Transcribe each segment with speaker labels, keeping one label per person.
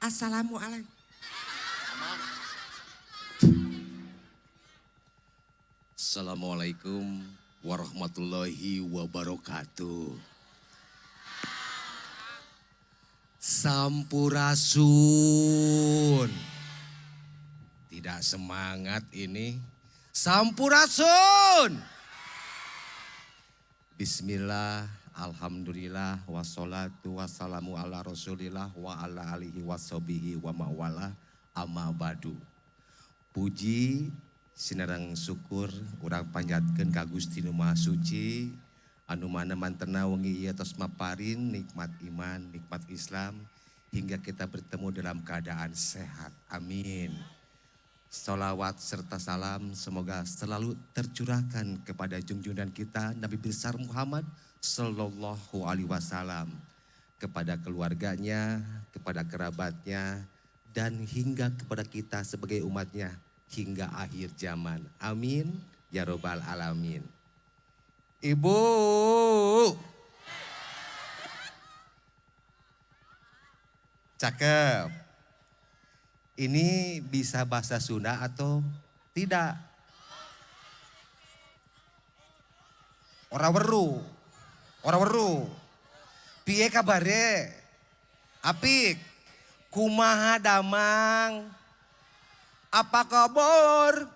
Speaker 1: Assalamualaikum. Assalamualaikum warahmatullahi wabarakatuh. Sampurasun. Tidak semangat ini. Sampurasun. Bismillah, alhamdulillah, wassalatu wassalamu ala rasulillah wa ala alihi wassobihi wa ma'wala amma badu. Puji, sinarang syukur, urang panjatkeun ka Gusti Nu Maha Suci, anu mana mantena wengi ieu tos maparin nikmat iman, nikmat Islam, hingga kita bertemu dalam keadaan sehat. Amin. Salawat serta salam semoga selalu tercurahkan kepada junjungan kita Nabi besar Muhammad Sallallahu Alaihi Wasallam, kepada keluarganya, kepada kerabatnya, dan hingga kepada kita sebagai umatnya hingga akhir zaman. Amin ya robbal alamin. Ibu, cakep. Ini bisa bahasa Sunda atau tidak? Ora weru. Piye kabare? Apik. Kumaha damang? Apa kabar?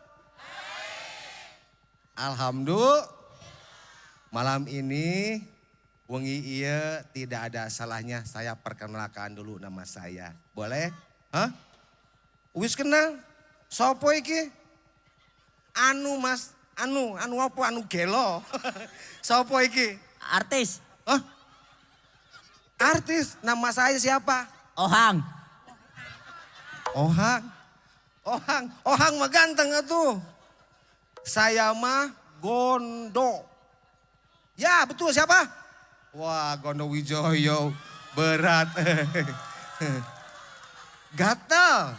Speaker 1: Alhamdulillah. Malam ini wengi ieu tidak ada salahnya saya perkenalkan dulu nama saya. Boleh? Hah? Wis kenal? Sopo iki? Anu Mas, anu apa? Anu gelo. Sopo iki?
Speaker 2: Artis.
Speaker 1: Hah? Artis, nama saya siapa?
Speaker 2: Ohang.
Speaker 1: Ohang mah ganteng atuh. Saya mah Gondo. Ya betul siapa? Wah Gondo Wijoyo berat. Gatel.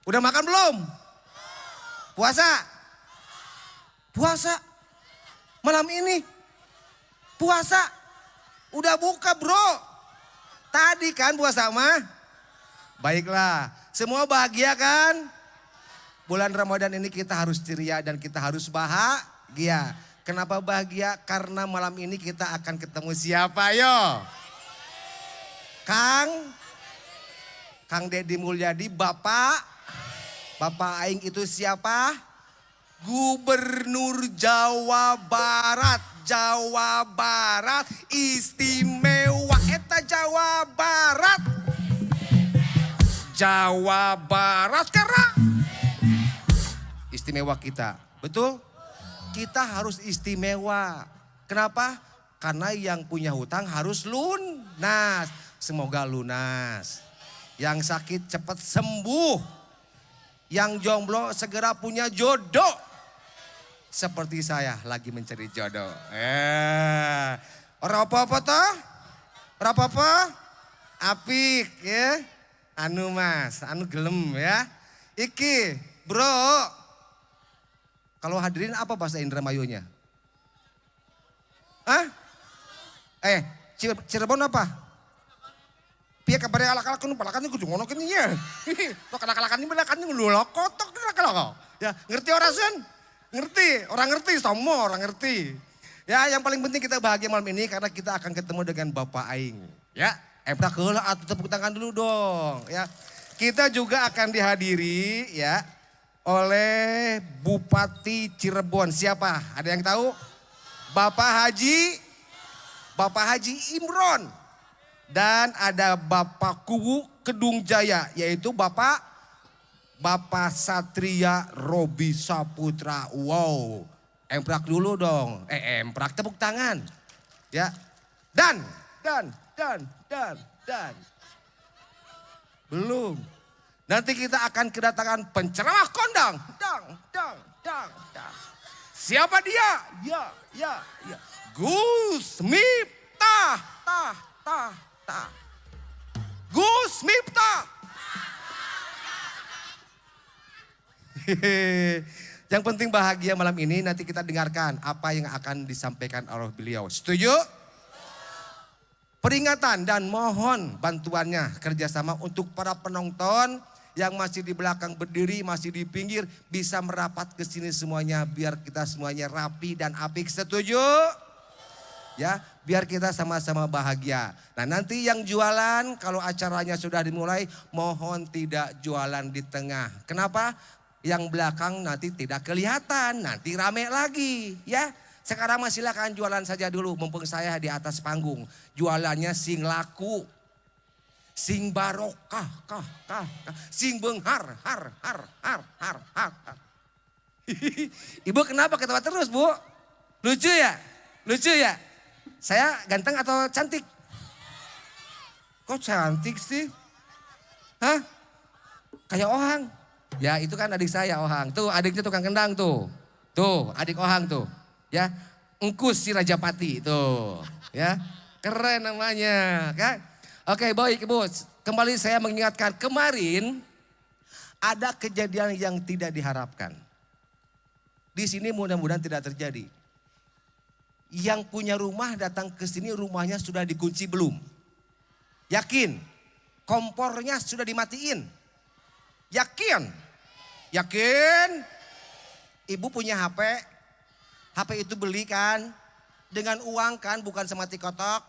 Speaker 1: Udah makan belum? Puasa? Malam ini? Puasa? Udah buka bro? Tadi kan puasa mah? Baiklah, semua bahagia kan? Bulan Ramadan ini kita harus ceria dan kita harus bahagia. Kenapa bahagia? Karena malam ini kita akan ketemu siapa yo? Kang Deddy Mulyadi, Bapak Aing itu siapa? Gubernur Jawa Barat istimewa eta Jawa Barat karena istimewa kita. Betul? Kita harus istimewa. Kenapa? Karena yang punya hutang harus lunas. Semoga lunas. Yang sakit cepat sembuh. Yang jomblo segera punya jodoh. Seperti saya lagi mencari jodoh. Ora apa-apa toh? Ora apa-apa? Apik ya. Anu Mas, anu gelem ya. Iki, Bro. Kalau hadirin apa bahasa Indramayunya? Hah? Cirebon apa? Piye kabare alak-alak nu palakan kudu ngono kene nya. Tok kalak-kalakan ini belakan lu kotok kalak. Ya, ngerti ora Sun? Ngerti, orang ngerti semua orang ngerti. Ya, yang paling penting kita bahagia malam ini karena kita akan ketemu dengan Bapak Aing. Ya, emprak heula atuh tepuk tangan dulu dong, ya. Kita juga akan dihadiri ya oleh Bupati Cirebon. Siapa? Ada yang tahu? Bapak Haji Imron. Dan ada Bapak Kuwu Kedung Jaya, yaitu Bapak Satria Robi Saputra. Wow, emprak dulu dong. Emprak tepuk tangan. Ya. Dan. Belum. Nanti kita akan kedatangan penceramah kondang. Dang. Siapa dia? Ya. Gus Miftah. Gus Miftah. Yang penting bahagia malam ini, nanti kita dengarkan apa yang akan disampaikan oleh beliau. Setuju? Peringatan dan mohon bantuannya kerjasama untuk para penonton yang masih di belakang berdiri, masih di pinggir bisa merapat ke sini semuanya biar kita semuanya rapi dan apik. Setuju? Ya, biar kita sama-sama bahagia. Nah, nanti yang jualan kalau acaranya sudah dimulai mohon tidak jualan di tengah. Kenapa? Yang belakang nanti tidak kelihatan, nanti rame lagi, ya. Sekarang mah silakan jualan saja dulu, mumpung saya di atas panggung. Jualannya sing laku, sing barokah, sing benghar, har. Ibu kenapa ketawa terus, Bu? Lucu ya? Lucu ya? Saya ganteng atau cantik? Kok cantik sih? Hah? Kayak Ohang. Ya itu kan adik saya Ohang. Tuh adiknya tukang kendang tuh. Tuh adik Ohang tuh. Ya, Engkus si Rajapati tuh, ya, keren namanya, kan? Oke, baik Ibu, kembali saya mengingatkan kemarin ada kejadian yang tidak diharapkan. Di sini mudah-mudahan tidak terjadi. Yang punya rumah datang ke sini rumahnya sudah dikunci belum? Yakin? Kompornya sudah dimatiin? Yakin? Yakin? Ibu punya HP? HP itu beli kan dengan uang kan, bukan sama tikotok,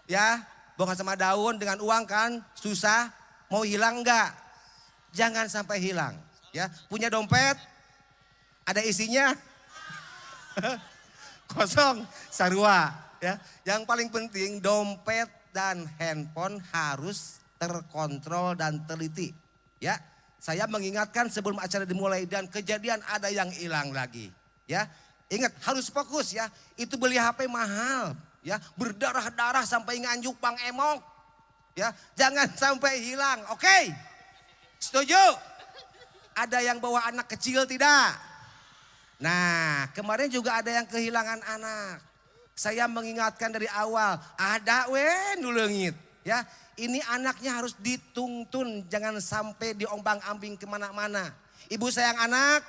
Speaker 1: ya, bukan sama daun, dengan uang kan, susah, mau hilang enggak? Jangan sampai hilang, ya. Punya dompet, ada isinya, kosong, sarua, ya. Yang paling penting dompet dan handphone harus terkontrol dan teliti, ya. Saya mengingatkan sebelum acara dimulai dan kejadian ada yang hilang lagi, ya. Ingat harus fokus ya, itu beli HP mahal ya, berdarah-darah sampai nganjuk Bang Emok. Ya, jangan sampai hilang, oke? Setuju? Ada yang bawa anak kecil tidak? Nah, kemarin juga ada yang kehilangan anak. Saya mengingatkan dari awal, ada nulengit ya. Ini anaknya harus dituntun, jangan sampai diombang-ambing kemana-mana. Ibu sayang anak,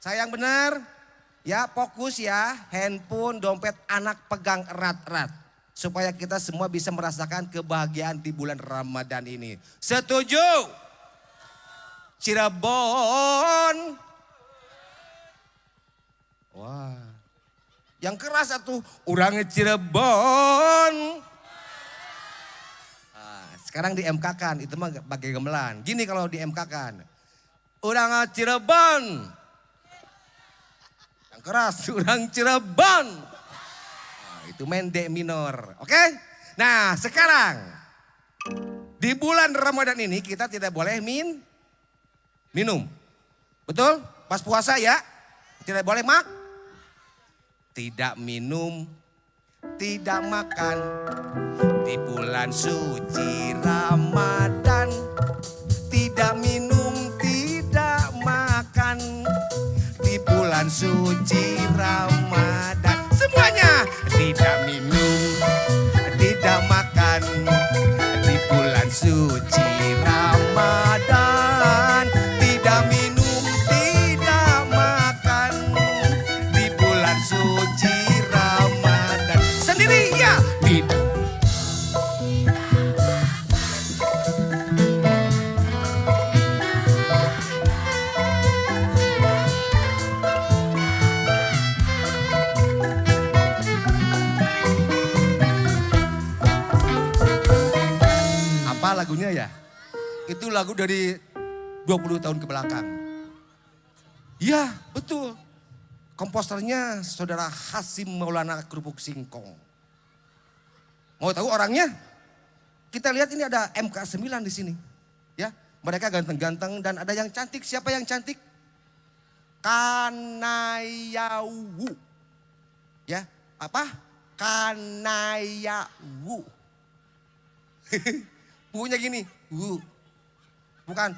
Speaker 1: sayang benar. Ya fokus ya, handphone, dompet anak pegang erat-erat. Supaya kita semua bisa merasakan kebahagiaan di bulan Ramadan ini. Setuju? Cirebon. Wah. Yang keras satu, orangnya Cirebon. Nah, sekarang di MK kan, itu mah pakai gamelan. Gini kalau di MK kan. Orangnya Cirebon. Keras, orang Cirebon. Nah, itu main D minor, oke? Nah sekarang di bulan Ramadan ini kita tidak boleh minum. Betul? Pas puasa ya, tidak boleh tidak minum, tidak makan. Di bulan suci Ramadan, tidak minum, tidak makan. Bulan suci Ramadan, semuanya tidak minum, tidak makan. Di bulan suci Ramadan, tidak minum, tidak makan. Di bulan suci Ramadan, sendiri ya tidak. Lagunya ya, itu lagu dari 20 tahun ke belakang. Iya betul, komposernya saudara Hasim Maulana Kerupuk Singkong. Mau tahu orangnya? Kita lihat ini ada MK9 di sini. Ya, mereka ganteng-ganteng dan ada yang cantik. Siapa yang cantik? Kanayawu. Ya, apa? Kanayawu. Wunya gini, bukan,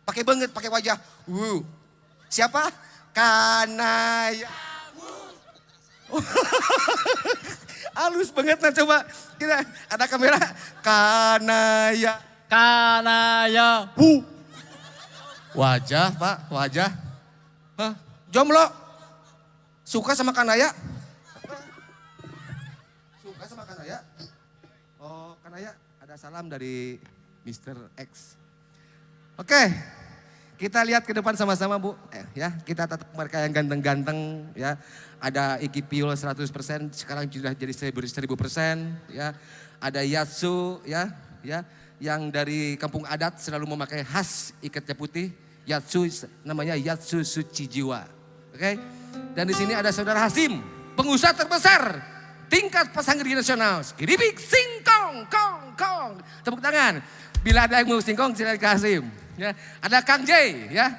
Speaker 1: pakai banget, pakai wajah, siapa? Kanaya. Halus banget, nah coba kita ada kamera, Kanaya. Wajah Pak, wajah. Hah? Jomblo, suka sama Kanaya? sama Kanaya. Oh, Kanaya, ada salam dari Mr. X. Oke, kita lihat ke depan sama-sama Bu. Ya, kita tetap mereka yang ganteng-ganteng ya. Ada Iki Piul 100%, sekarang sudah jadi 1000%. Ya, ada Yatsu ya, yang dari kampung adat selalu memakai khas ikatnya putih. Yatsu namanya Yatsu Suci Jiwa. Oke. Dan di sini ada Saudara Hasim, pengusaha terbesar tingkat pasanggeria nasional. Skiribik singkong kong kong. Tepuk tangan. Bila ada yang mau singkong silakan ke Hasim. Ya, ada Kang J ya,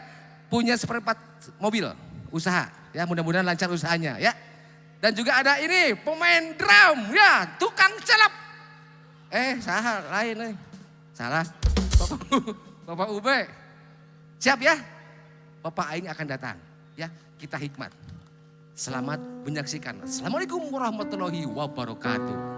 Speaker 1: punya 1/4 mobil usaha. Ya, mudah-mudahan lancar usahanya ya. Dan juga ada ini pemain drum ya, tukang celap. Salah lain Salah. Bapak Ube. Siap ya? Bapak Aing akan datang. Ya, kita hikmat. Selamat menyaksikan. Assalamualaikum warahmatullahi wabarakatuh.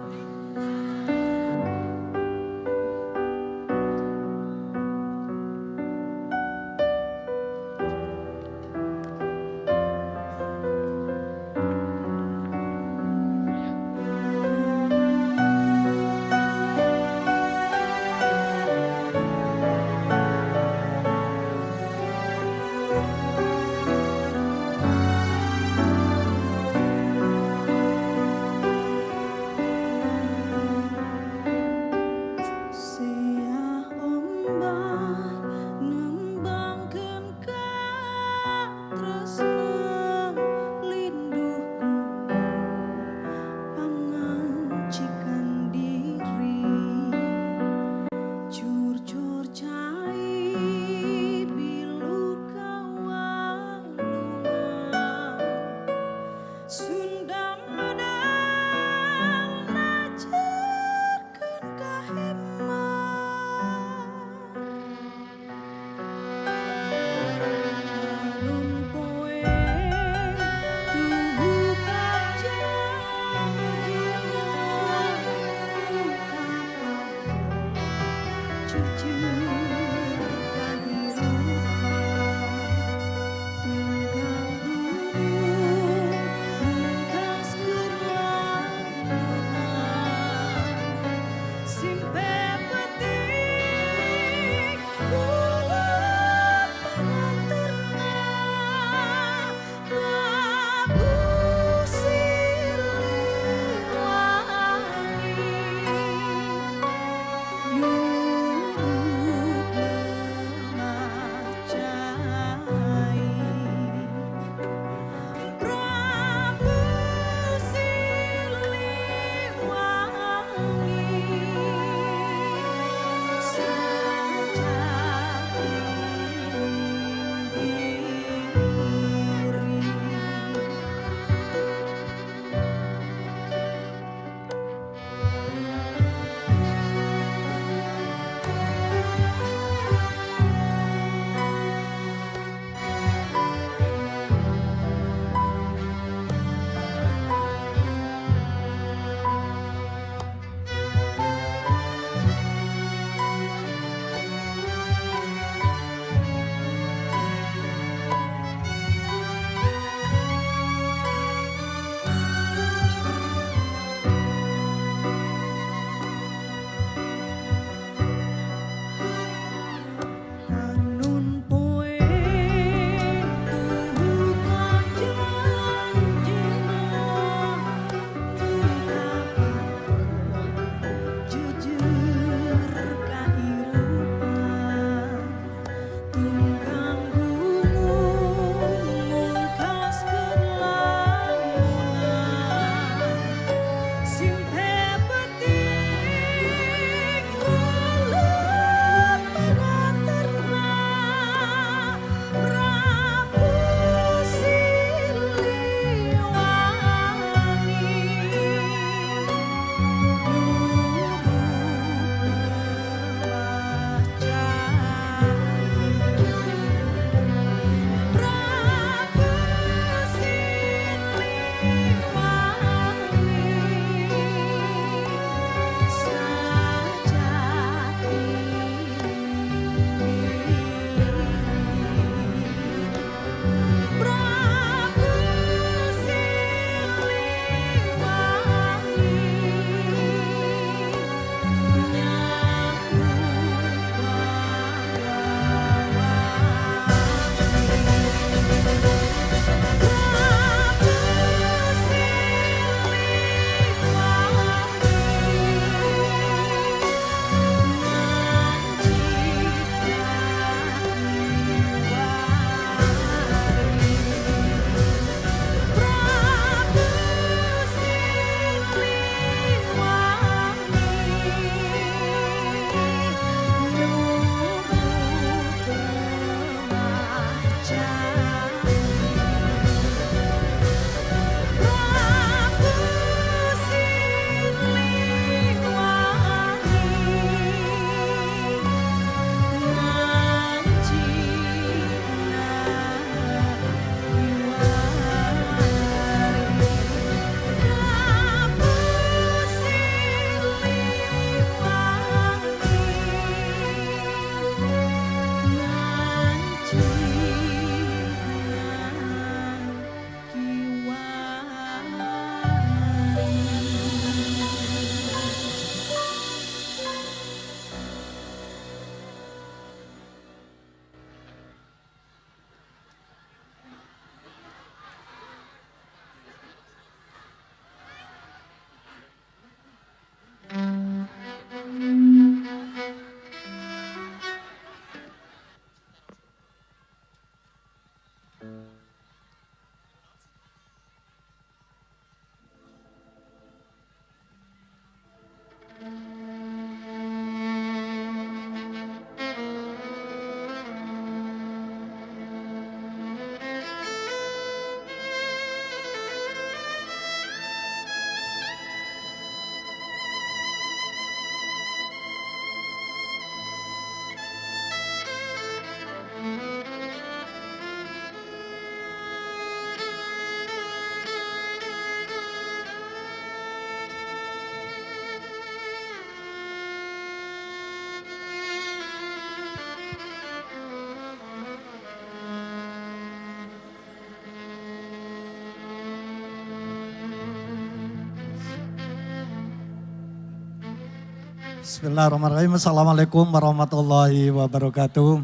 Speaker 2: Bismillahirrahmanirrahim. Assalamualaikum warahmatullahi wabarakatuh.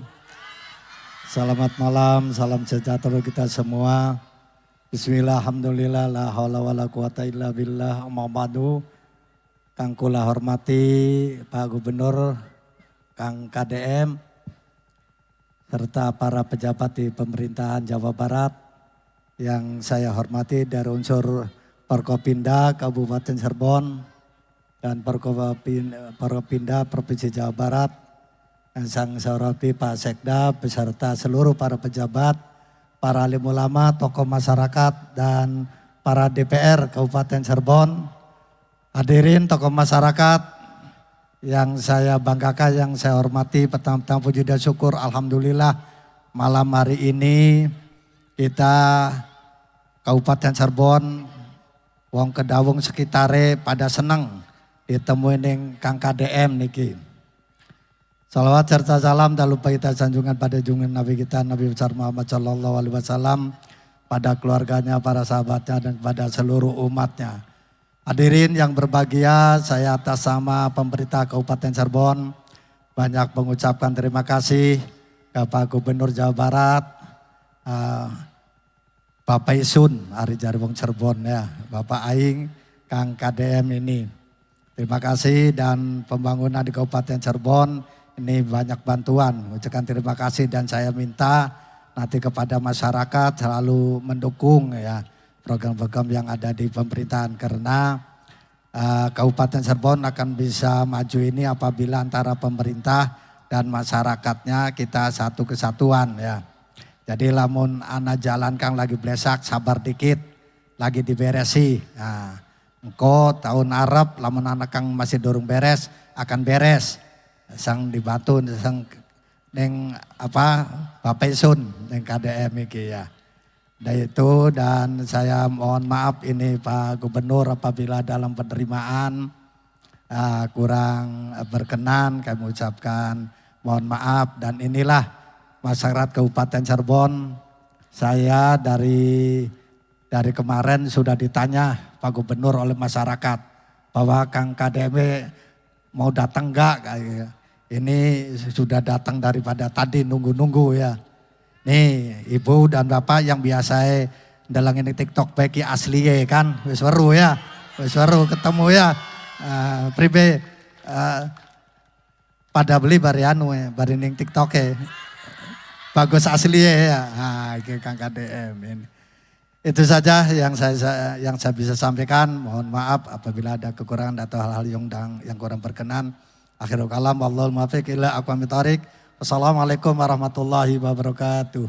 Speaker 2: Selamat malam, salam sejahtera kita semua. Bismillah, alhamdulillah, la haula wa la quwata illa billah, amma ba'du. Kang kula hormati Pak Gubernur, Kang KDM, serta para pejabat di pemerintahan Jawa Barat yang saya hormati dari unsur Forkopimda Kabupaten Cirebon dan Forkopimda Provinsi Jawa Barat, yang saya hormati Pak Sekda beserta seluruh para pejabat, para alim ulama, tokoh masyarakat dan para DPR Kabupaten Cirebon. Hadirin tokoh masyarakat yang saya banggakan, yang saya hormati, pertama-tama puji dan syukur alhamdulillah malam hari ini kita Kabupaten Cirebon, wong kedawung sekitare pada seneng ditemuin yang Kang KDM niki. Salawat serta salam tak lupa kita sanjungan pada junjungan Nabi kita Nabi besar Muhammad Sallallahu Alaihi Wasallam, pada keluarganya, para sahabatnya dan kepada seluruh umatnya. Hadirin yang berbahagia, saya atas nama pemerintah Kabupaten Cirebon banyak mengucapkan terima kasih ke Pak Gubernur Jawa Barat, Bapak Isun Ari Jarwong Cirebon ya, Bapak Aing, Kang KDM ini. Terima kasih, dan pembangunan di Kabupaten Cirebon ini banyak bantuan. Ucapkan terima kasih dan saya minta nanti kepada masyarakat selalu mendukung ya program-program yang ada di pemerintahan, karena Kabupaten Cirebon akan bisa maju ini apabila antara pemerintah dan masyarakatnya kita satu kesatuan ya. Jadi lamun anak jalan Kang lagi blesak, sabar dikit, lagi diberesi. Nah, engko tahun Arab lamun anak Kang masih dorong beres, akan beres. Sang dibantu, sang neng apa Bapak Sun, neng KDM iki ya. Dan saya mohon maaf ini Pak Gubernur apabila dalam penerimaan kurang berkenan, kami ucapkan mohon maaf. Dan inilah masyarakat Kabupaten Cirebon, saya dari kemarin sudah ditanya Pak Gubernur oleh masyarakat bahwa Kang KDM mau datang enggak. Ini sudah datang daripada tadi nunggu-nunggu ya. Nih ibu dan bapak yang biasa dalang ini TikTok bagi asli ya kan, wis weru ya, wis weru ketemu ya. Pribe pada beli barianu ya, bari ning TikTok ya. Bagus asli ya. Nah, ini Kang KDM ini. Itu saja yang saya bisa sampaikan. Mohon maaf apabila ada kekurangan atau hal-hal yang kurang berkenan. Akhirul kalam, wallahul muwaffiq ila aqwamit thoriq. Wassalamualaikum warahmatullahi wabarakatuh.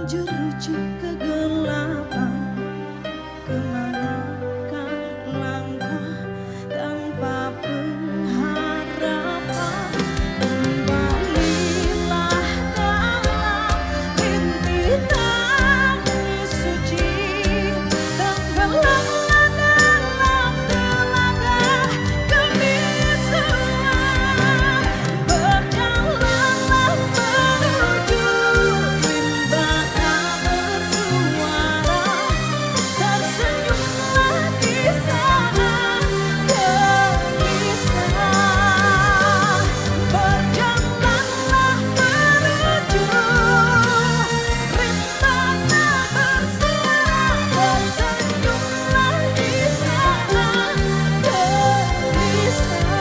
Speaker 3: jeruji kegelapan, kemanakah langkah tanpa pengharapan. Kembalilah dalam rintihan suci, tenggelamlah dalam telaga kebisuan. Berjalanlah menuju rimba tak bersuara, tersenyumlah di sana gelisah. Berjalanlah menuju rimba tak bersuara, tersenyumlah di sana gelisah. Menangislah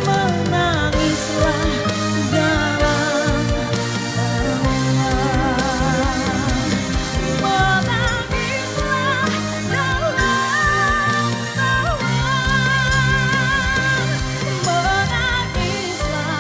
Speaker 3: dalam menangislah dalam tawa, menangislah dalam menangislah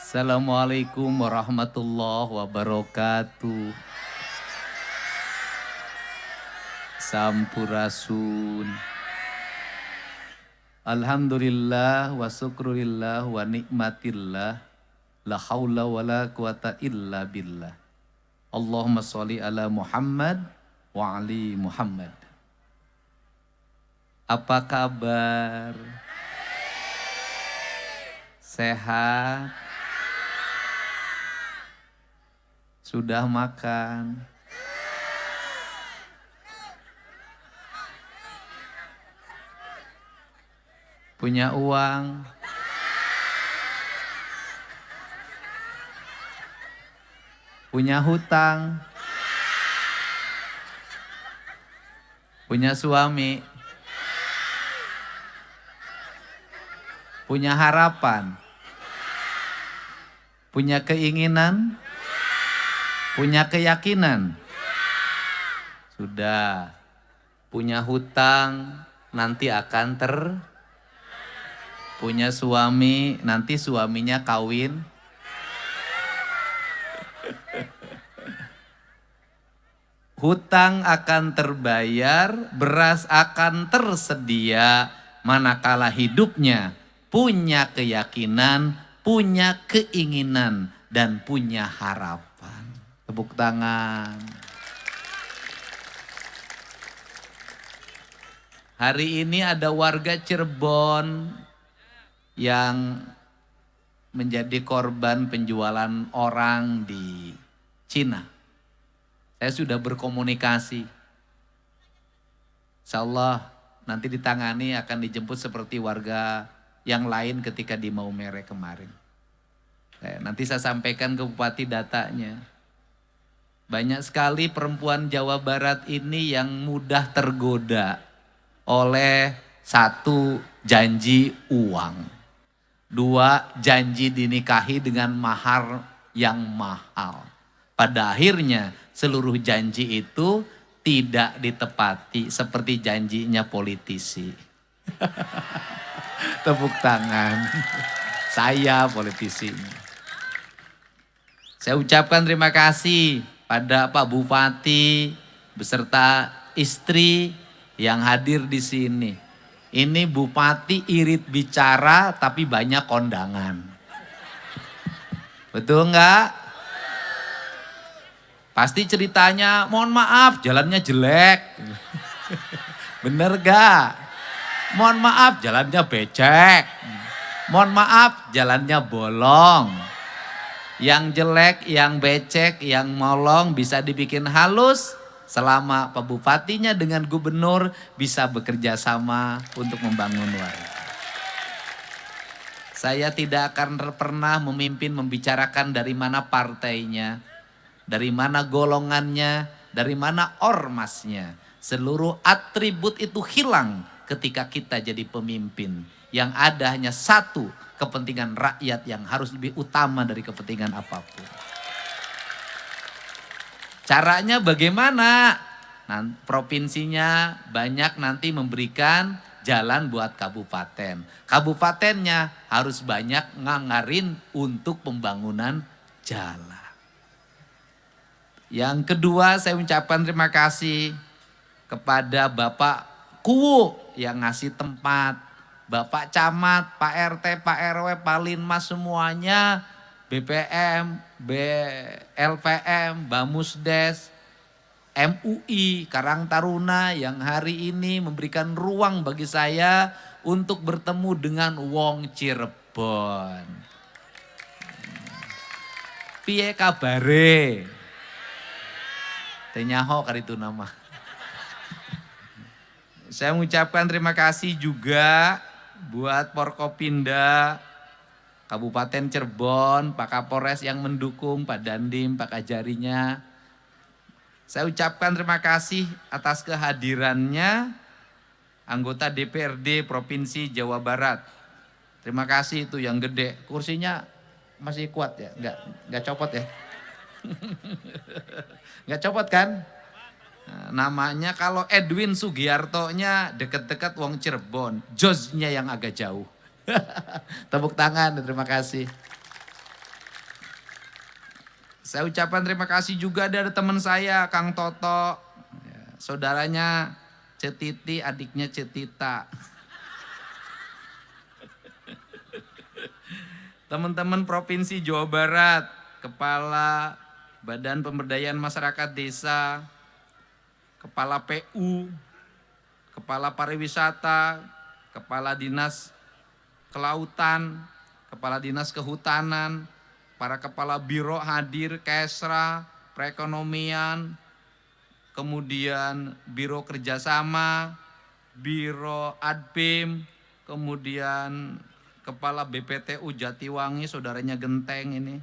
Speaker 4: Assalamualaikum warahmatullahi wabarakatuh. Sampurasun. Alhamdulillah wa syukurillah wa nikmatillah. La haula wa la quwata illa billah. Allahumma sholli ala Muhammad wa ali Muhammad. Apa kabar? Sehat? Sudah makan? Punya uang? Punya hutang? Punya suami? Punya harapan? Punya keinginan? Punya keyakinan? Sudah. Punya hutang, nanti akan punya suami, nanti suaminya kawin. Hutang akan terbayar, beras akan tersedia, manakala hidupnya punya keyakinan, punya keinginan, dan punya harapan. Tepuk tangan. Hari ini ada warga Cirebon yang menjadi korban penjualan orang di Cina. Saya sudah berkomunikasi. Insya Allah nanti ditangani, akan dijemput seperti warga yang lain ketika di Maumere kemarin. Nanti saya sampaikan ke Bupati datanya. Banyak sekali perempuan Jawa Barat ini yang mudah tergoda oleh satu, janji uang. Dua, janji dinikahi dengan mahar yang mahal. Pada akhirnya seluruh janji itu tidak ditepati seperti janjinya politisi. Tepuk tangan. Saya politisinya. Saya ucapkan terima kasih pada Pak Bupati beserta istri yang hadir di sini. Ini Bupati irit bicara tapi banyak kondangan. Betul enggak? Pasti ceritanya, mohon maaf jalannya jelek. Bener gak? Mohon maaf jalannya becek. Mohon maaf jalannya bolong. Yang jelek, yang becek, yang molong bisa dibikin halus, selama Pak Bupatinya dengan gubernur bisa bekerja sama untuk membangun warga. Saya tidak akan pernah memimpin membicarakan dari mana partainya, dari mana golongannya, dari mana ormasnya. Seluruh atribut itu hilang ketika kita jadi pemimpin. Yang ada hanya satu, kepentingan rakyat yang harus lebih utama dari kepentingan apapun. Caranya bagaimana? Nah, provinsinya banyak nanti memberikan jalan buat kabupaten. Kabupatennya harus banyak nganggarin untuk pembangunan jalan. Yang kedua, saya ucapkan terima kasih kepada Bapak Kuwu yang ngasih tempat. Bapak Camat, Pak RT, Pak RW, Pak Linmas semuanya, BPM, LPM, Bamusdes, MUI, Karang Taruna yang hari ini memberikan ruang bagi saya untuk bertemu dengan wong Cirebon. Piye kabare? Tenyaho kali itu nama. Saya mengucapkan terima kasih juga buat Forkopimda Kabupaten Cirebon, Pak Kapolres yang mendukung, Pak Dandim, Pak Kajarinya. Saya ucapkan terima kasih atas kehadirannya anggota DPRD Provinsi Jawa Barat. Terima kasih itu yang gede. Kursinya masih kuat ya? Enggak copot ya? Enggak copot kan? Nah, namanya kalau Edwin Sugiarto-nya deket-deket wong Cirebon. Josnya yang agak jauh. Tepuk tangan, terima kasih. Saya ucapkan terima kasih juga dari teman saya, Kang Toto. Saudaranya Cetiti, adiknya Cetita. Teman-teman Provinsi Jawa Barat, Kepala Badan Pemberdayaan Masyarakat Desa, Kepala PU, Kepala Pariwisata, Kepala Dinas Kelautan, Kepala Dinas Kehutanan, para kepala biro hadir, Kesra, perekonomian, kemudian biro kerjasama, biro adbim, kemudian kepala BPTU Jatiwangi, saudaranya Genteng ini,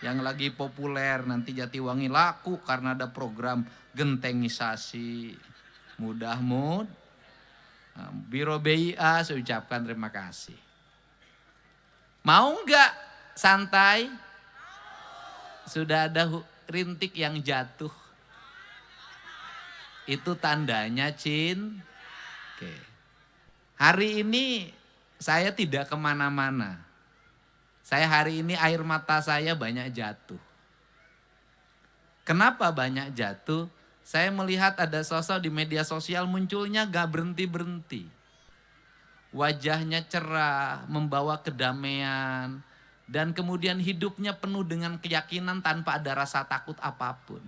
Speaker 4: yang lagi populer, nanti Jatiwangi laku karena ada program gentengisasi. Mudah-mudahan, biro BIA saya ucapkan terima kasih. Mau enggak? Santai, sudah ada rintik yang jatuh. Itu tandanya Oke. Hari ini saya tidak kemana-mana. Saya hari ini air mata saya banyak jatuh. Kenapa banyak jatuh? Saya melihat ada sosok di media sosial munculnya gak berhenti-berhenti. Wajahnya cerah, membawa kedamaian. Dan kemudian hidupnya penuh dengan keyakinan tanpa ada rasa takut apapun.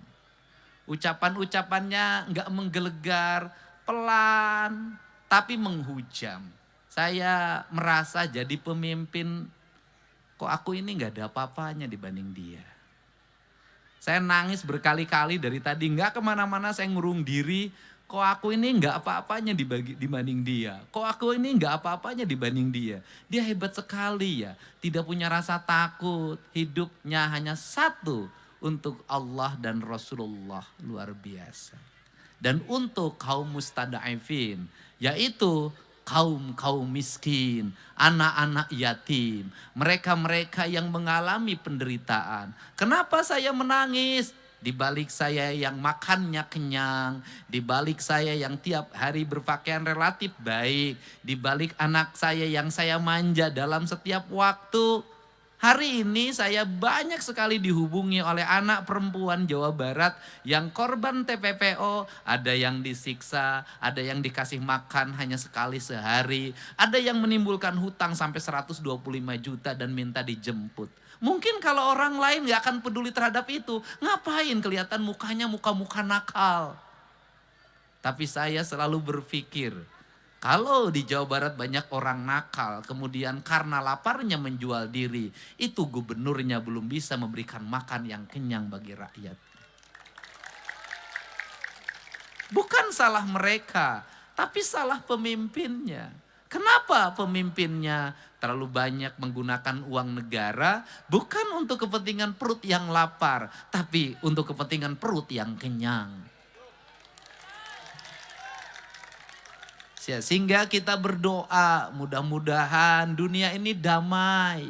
Speaker 4: Ucapan-ucapannya enggak menggelegar, pelan, tapi menghujam. Saya merasa jadi pemimpin, kok aku ini enggak ada apa-apanya dibanding dia. Saya nangis berkali-kali dari tadi, enggak kemana-mana saya ngurung diri. Kok aku ini enggak apa-apanya dibanding dia. Kok aku ini enggak apa-apanya dibanding dia. Dia hebat sekali ya. Tidak punya rasa takut. Hidupnya hanya satu untuk Allah dan Rasulullah. Luar biasa. Dan untuk kaum mustada'ifin. Yaitu kaum miskin. Anak-anak yatim. Mereka-mereka yang mengalami penderitaan. Kenapa saya menangis? Di balik saya yang makannya kenyang, di balik saya yang tiap hari berpakaian relatif baik, di balik anak saya yang saya manja dalam setiap waktu. Hari ini saya banyak sekali dihubungi oleh anak perempuan Jawa Barat yang korban TPPO, ada yang disiksa, ada yang dikasih makan hanya sekali sehari, ada yang menimbulkan hutang sampai 125 juta dan minta dijemput. Mungkin kalau orang lain gak akan peduli terhadap itu. Ngapain kelihatan mukanya muka-muka nakal. Tapi saya selalu berpikir, kalau di Jawa Barat banyak orang nakal, kemudian karena laparnya menjual diri, itu gubernurnya belum bisa memberikan makan yang kenyang bagi rakyat. Bukan salah mereka, tapi salah pemimpinnya. Kenapa pemimpinnya terlalu banyak menggunakan uang negara? Bukan untuk kepentingan perut yang lapar, tapi untuk kepentingan perut yang kenyang. Sehingga kita berdoa, mudah-mudahan dunia ini damai.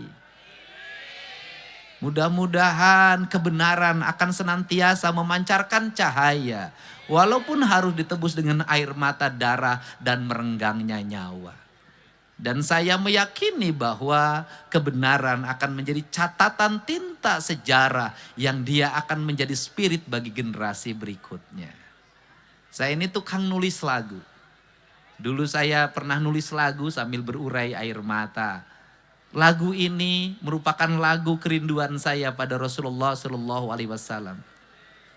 Speaker 4: Mudah-mudahan kebenaran akan senantiasa memancarkan cahaya. Walaupun harus ditebus dengan air mata, darah, dan merenggangnya nyawa. Dan saya meyakini bahwa kebenaran akan menjadi catatan tinta sejarah yang dia akan menjadi spirit bagi generasi berikutnya. Saya ini tukang nulis lagu. Dulu saya pernah nulis lagu sambil berurai air mata. Lagu ini merupakan lagu kerinduan saya pada Rasulullah Shallallahu Alaihi Wasallam.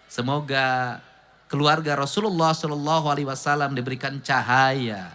Speaker 4: Semoga keluarga Rasulullah Shallallahu Alaihi Wasallam diberikan cahaya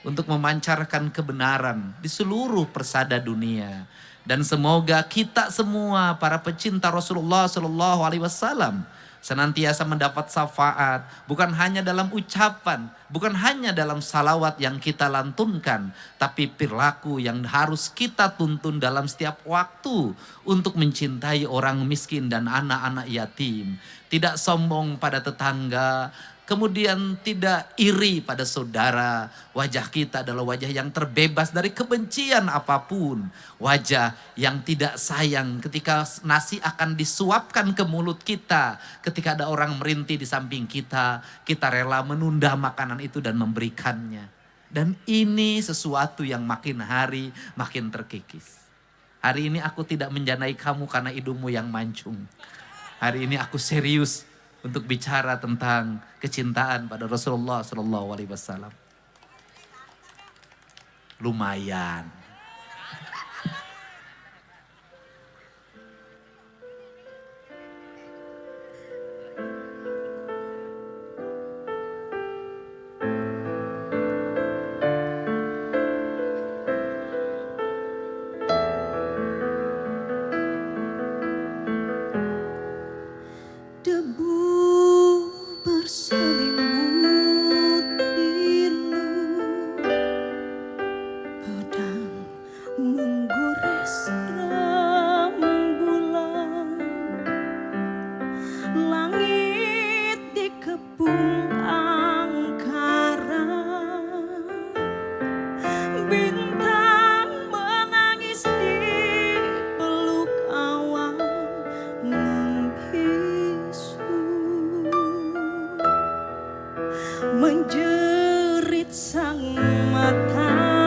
Speaker 4: untuk memancarkan kebenaran di seluruh persada dunia. Dan semoga kita semua para pecinta Rasulullah Shallallahu Alaihi Wasallam senantiasa mendapat syafaat, bukan hanya dalam ucapan, bukan hanya dalam salawat yang kita lantunkan, tapi perilaku yang harus kita tuntun dalam setiap waktu untuk mencintai orang miskin dan anak-anak yatim. Tidak sombong pada tetangga, kemudian tidak iri pada saudara. Wajah kita adalah wajah yang terbebas dari kebencian apapun. Wajah yang tidak sayang ketika nasi akan disuapkan ke mulut kita. Ketika ada orang merintih di samping kita, kita rela menunda makanan itu dan memberikannya. Dan ini sesuatu yang makin hari makin terkikis. Hari ini aku tidak menjanai kamu karena hidungmu yang mancung. Hari ini aku serius untuk bicara tentang kecintaan pada Rasulullah Shallallahu Alaihi Wasallam. Lumayan.
Speaker 3: Debu berselimut pilu, pedang menggores rembulan, langit dikepung angkara, bintang menangis di peluk awan membisu, menjerit sang matahari,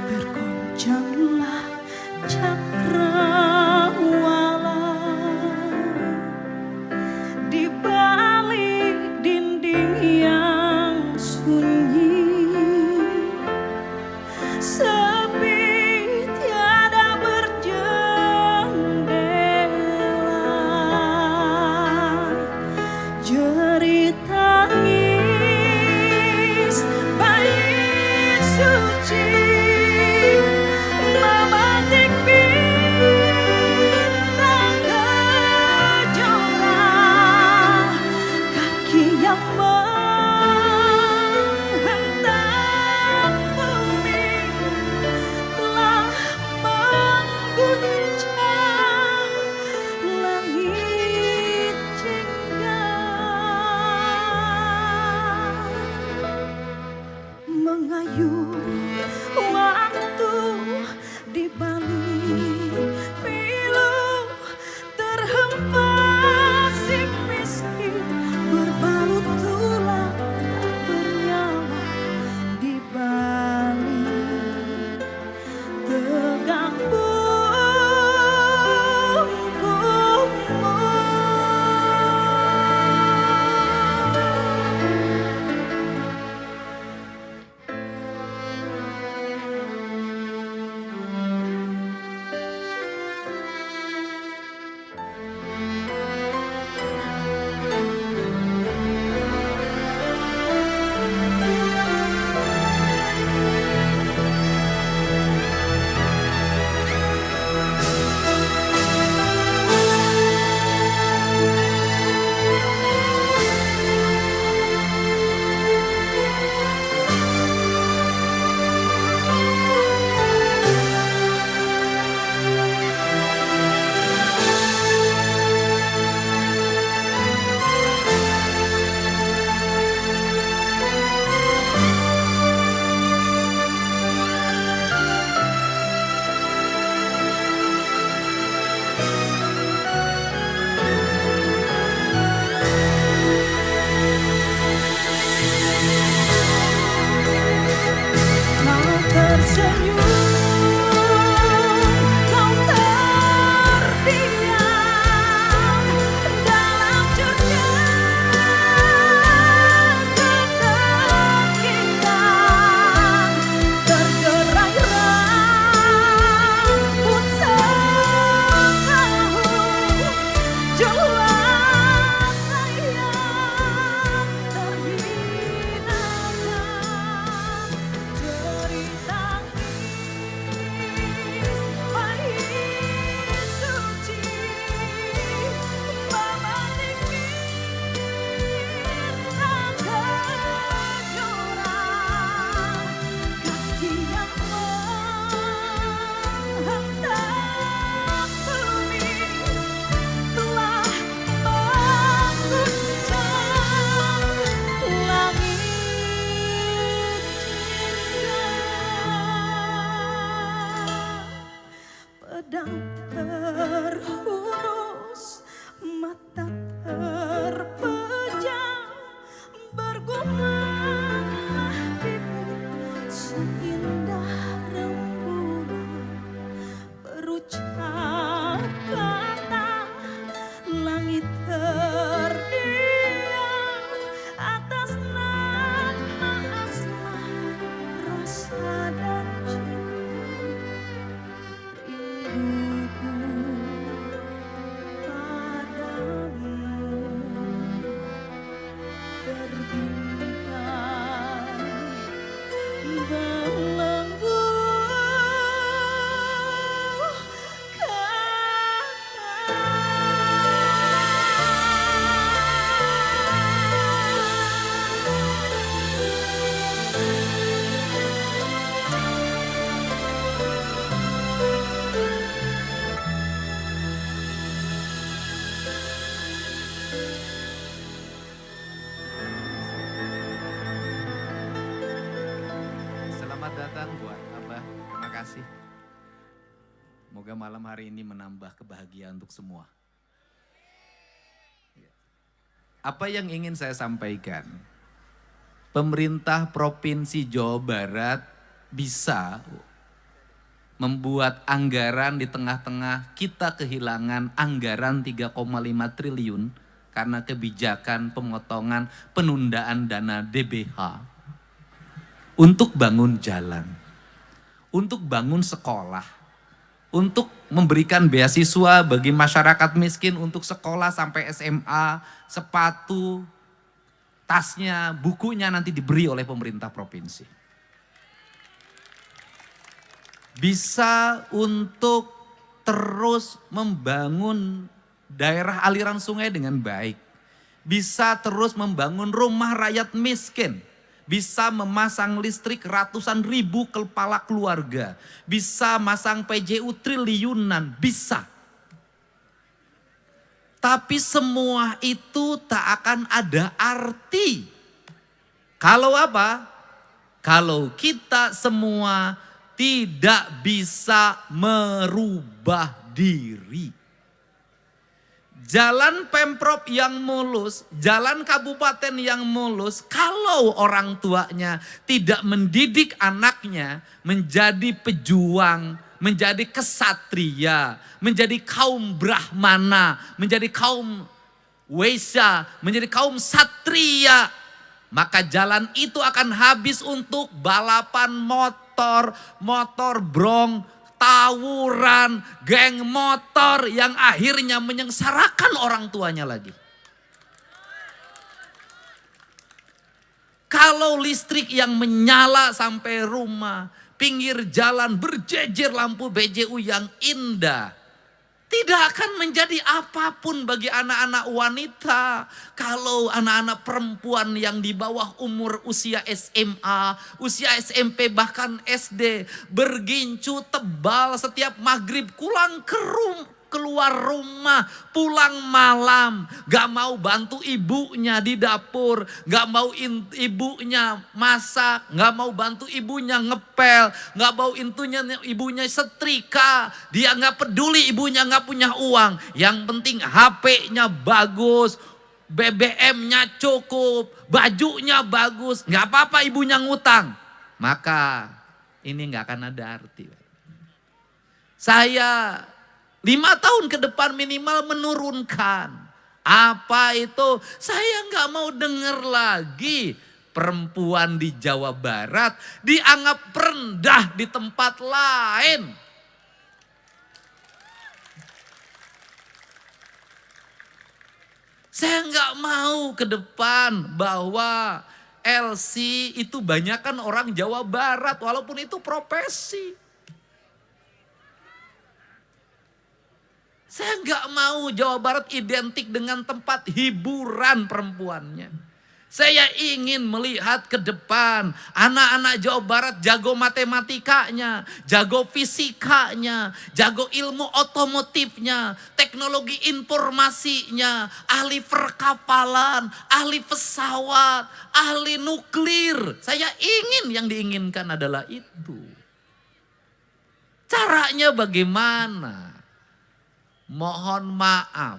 Speaker 3: bergoncanglah cakrawala,
Speaker 4: Selamat datang buat Abah, terima kasih. Semoga malam hari ini menambah kebahagiaan untuk semua. Apa yang ingin saya sampaikan? Pemerintah Provinsi Jawa Barat bisa membuat anggaran di tengah-tengah kita kehilangan anggaran 3,5 triliun karena kebijakan pemotongan penundaan dana DBH untuk bangun jalan, untuk bangun sekolah, untuk memberikan beasiswa bagi masyarakat miskin untuk sekolah sampai SMA, sepatu, tasnya, bukunya nanti diberi oleh pemerintah provinsi. Bisa untuk terus membangun daerah aliran sungai dengan baik. Bisa terus membangun rumah rakyat miskin. Bisa memasang listrik ratusan ribu kepala keluarga. Bisa masang PJU triliunan, bisa. Tapi semua itu tak akan ada arti. Kalau apa? Kalau kita semua tidak bisa merubah diri. Jalan Pemprov yang mulus, jalan kabupaten yang mulus, kalau orang tuanya tidak mendidik anaknya menjadi pejuang, menjadi kesatria, menjadi kaum Brahmana, menjadi kaum Wesya, menjadi kaum satria, maka jalan itu akan habis untuk balapan motor brong, tawuran, geng motor yang akhirnya menyengsarakan orang tuanya lagi. Kalau listrik yang menyala sampai rumah, pinggir jalan berjejer lampu BJU yang indah, tidak akan menjadi apapun bagi anak-anak wanita. Kalau anak-anak perempuan yang di bawah umur usia SMA, usia SMP bahkan SD, bergincu tebal setiap maghrib keluar rumah, pulang malam, gak mau bantu ibunya di dapur, gak mau ibunya masak, gak mau bantu ibunya ngepel, gak mau ibunya setrika, dia gak peduli ibunya gak punya uang, yang penting HP-nya bagus, BBM-nya cukup, bajunya bagus, gak apa-apa ibunya ngutang, maka ini gak akan ada arti. Saya 5 tahun ke depan minimal menurunkan. Apa itu? Saya nggak mau dengar lagi perempuan di Jawa Barat dianggap rendah di tempat lain. Saya nggak mau ke depan bahwa LC itu banyakkan orang Jawa Barat walaupun itu profesi. Saya nggak mau Jawa Barat identik dengan tempat hiburan perempuannya. Saya ingin melihat ke depan anak-anak Jawa Barat jago matematikanya, jago fisikanya, jago ilmu otomotifnya, teknologi informasinya, ahli perkapalan, ahli pesawat, ahli nuklir. Saya ingin, yang diinginkan adalah itu. Caranya bagaimana? Mohon maaf,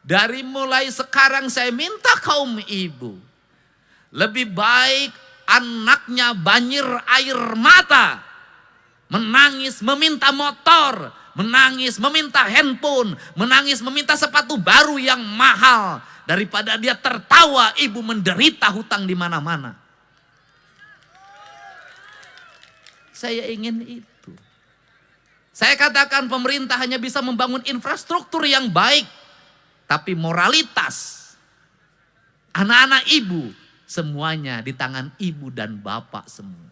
Speaker 4: dari mulai sekarang saya minta kaum ibu, lebih baik anaknya banjir air mata, menangis meminta motor, menangis meminta handphone, menangis meminta sepatu baru yang mahal, daripada dia tertawa ibu menderita hutang di mana-mana. Saya ingin itu. Saya katakan pemerintah hanya bisa membangun infrastruktur yang baik. Tapi moralitas anak-anak ibu semuanya di tangan ibu dan bapak semua.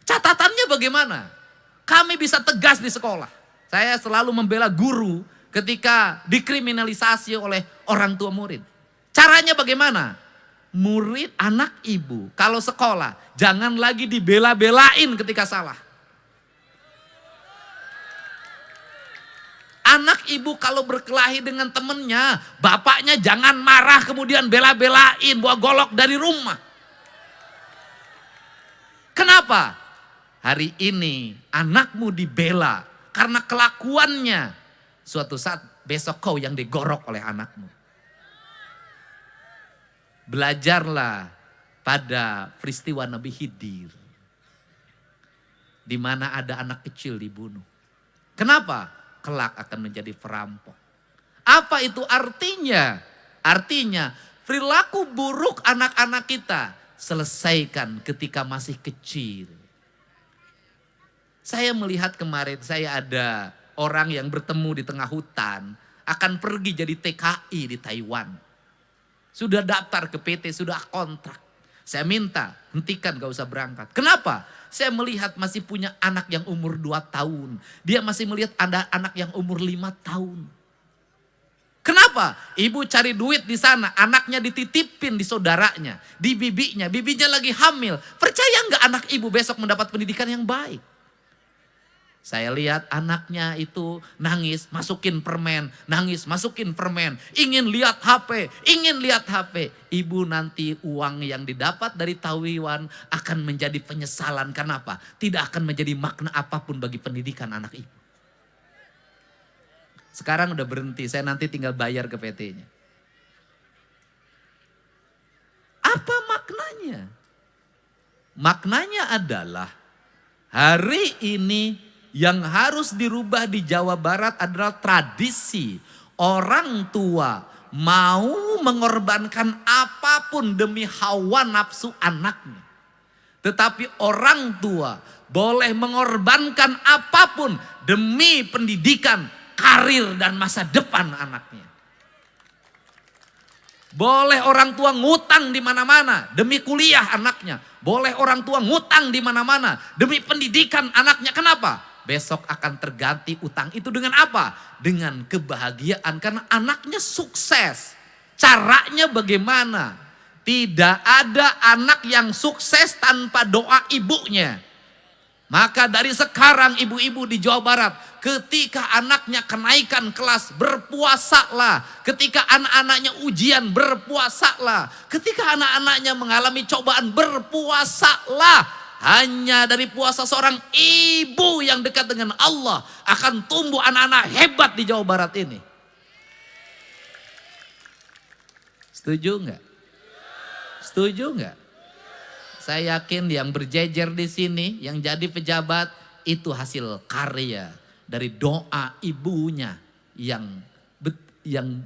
Speaker 4: Catatannya bagaimana? Kami bisa tegas di sekolah. Saya selalu membela guru ketika dikriminalisasi oleh orang tua murid. Caranya bagaimana? Murid anak ibu kalau sekolah jangan lagi dibela-belain ketika salah. Anak ibu kalau berkelahi dengan temennya, bapaknya jangan marah kemudian bela-belain bawa golok dari rumah. Kenapa? Hari ini anakmu dibela karena kelakuannya. Suatu saat besok kau yang digorok oleh anakmu. Belajarlah pada peristiwa Nabi Khidir. Di mana ada anak kecil dibunuh. Kenapa? Kelak akan menjadi perampok. Apa itu artinya? Artinya perilaku buruk anak-anak kita selesaikan ketika masih kecil. Saya melihat kemarin saya ada orang yang bertemu di tengah hutan akan pergi jadi TKI di Taiwan. Sudah daftar ke PT, sudah kontrak. Saya minta hentikan gak usah berangkat. Kenapa? Saya melihat masih punya anak yang umur 2 tahun. Dia masih melihat ada anak yang umur 5 tahun. Kenapa? Ibu cari duit di sana, anaknya dititipin di saudaranya, di bibinya. Bibinya lagi hamil. Percaya nggak anak ibu besok mendapat pendidikan yang baik? Saya lihat anaknya itu nangis, masukin permen, nangis, masukin permen. Ingin lihat HP, ingin lihat HP. Ibu nanti uang yang didapat dari Taiwan akan menjadi penyesalan. Kenapa? Tidak akan menjadi makna apapun bagi pendidikan anak ibu. Sekarang udah berhenti, saya nanti tinggal bayar ke PT-nya. Apa maknanya? Maknanya adalah hari ini yang harus dirubah di Jawa Barat adalah tradisi. Orang tua mau mengorbankan apapun demi hawa nafsu anaknya. Tetapi orang tua boleh mengorbankan apapun demi pendidikan, karir dan masa depan anaknya. Boleh orang tua ngutang di mana-mana demi kuliah anaknya. Boleh orang tua ngutang di mana-mana demi pendidikan anaknya. Kenapa? Besok akan terganti utang itu dengan apa? Dengan kebahagiaan karena anaknya sukses. Caranya bagaimana? Tidak ada anak yang sukses tanpa doa ibunya. Maka dari sekarang ibu-ibu di Jawa Barat, ketika anaknya kenaikan kelas, berpuasalah. Ketika anak-anaknya ujian, berpuasalah. Ketika anak-anaknya mengalami cobaan, berpuasalah. Hanya dari puasa seorang ibu yang dekat dengan Allah akan tumbuh anak-anak hebat di Jawa Barat ini. Setuju nggak? Setuju nggak? Saya yakin yang berjejer di sini, yang jadi pejabat, itu hasil karya dari doa ibunya yang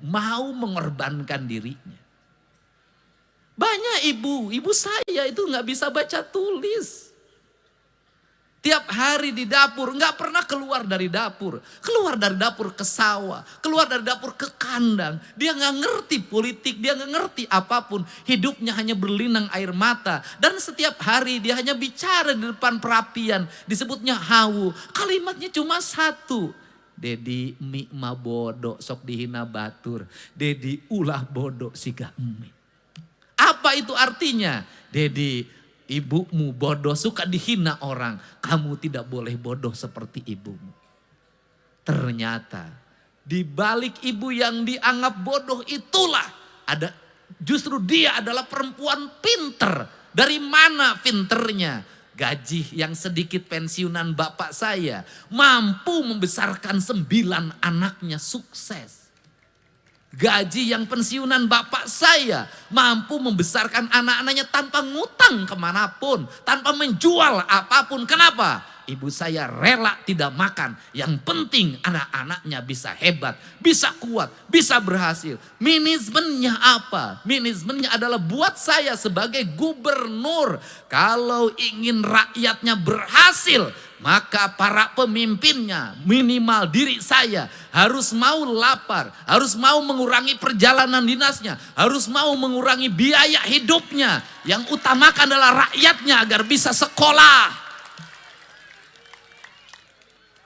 Speaker 4: mau mengorbankan dirinya. Banyak ibu saya itu nggak bisa baca tulis. Tiap hari di dapur, nggak pernah keluar dari dapur. Keluar dari dapur ke sawah, keluar dari dapur ke kandang. Dia nggak ngerti politik, dia nggak ngerti apapun. Hidupnya hanya berlinang air mata. Dan setiap hari dia hanya bicara di depan perapian. Disebutnya hawu. Kalimatnya cuma satu. Dedi mik ma bodoh sok dihina batur. Dedi ulah bodoh siga emi. Apa itu artinya? Dedi, ibumu bodoh, suka dihina orang. Kamu tidak boleh bodoh seperti ibumu. Ternyata di balik ibu yang dianggap bodoh itulah ada justru dia adalah perempuan pinter. Dari mana pinternya? Gaji yang sedikit pensiunan bapak saya mampu membesarkan 9 anaknya sukses. Gaji yang pensiunan bapak saya mampu membesarkan anak-anaknya tanpa ngutang kemanapun. Tanpa menjual apapun. Kenapa? Ibu saya rela tidak makan. Yang penting anak-anaknya bisa hebat, bisa kuat, bisa berhasil. Manajemennya apa? Manajemennya adalah buat saya sebagai gubernur. Kalau ingin rakyatnya berhasil, maka para pemimpinnya minimal diri saya harus mau lapar, harus mau mengurangi perjalanan dinasnya, harus mau mengurangi biaya hidupnya. Yang utamakan adalah rakyatnya agar bisa sekolah.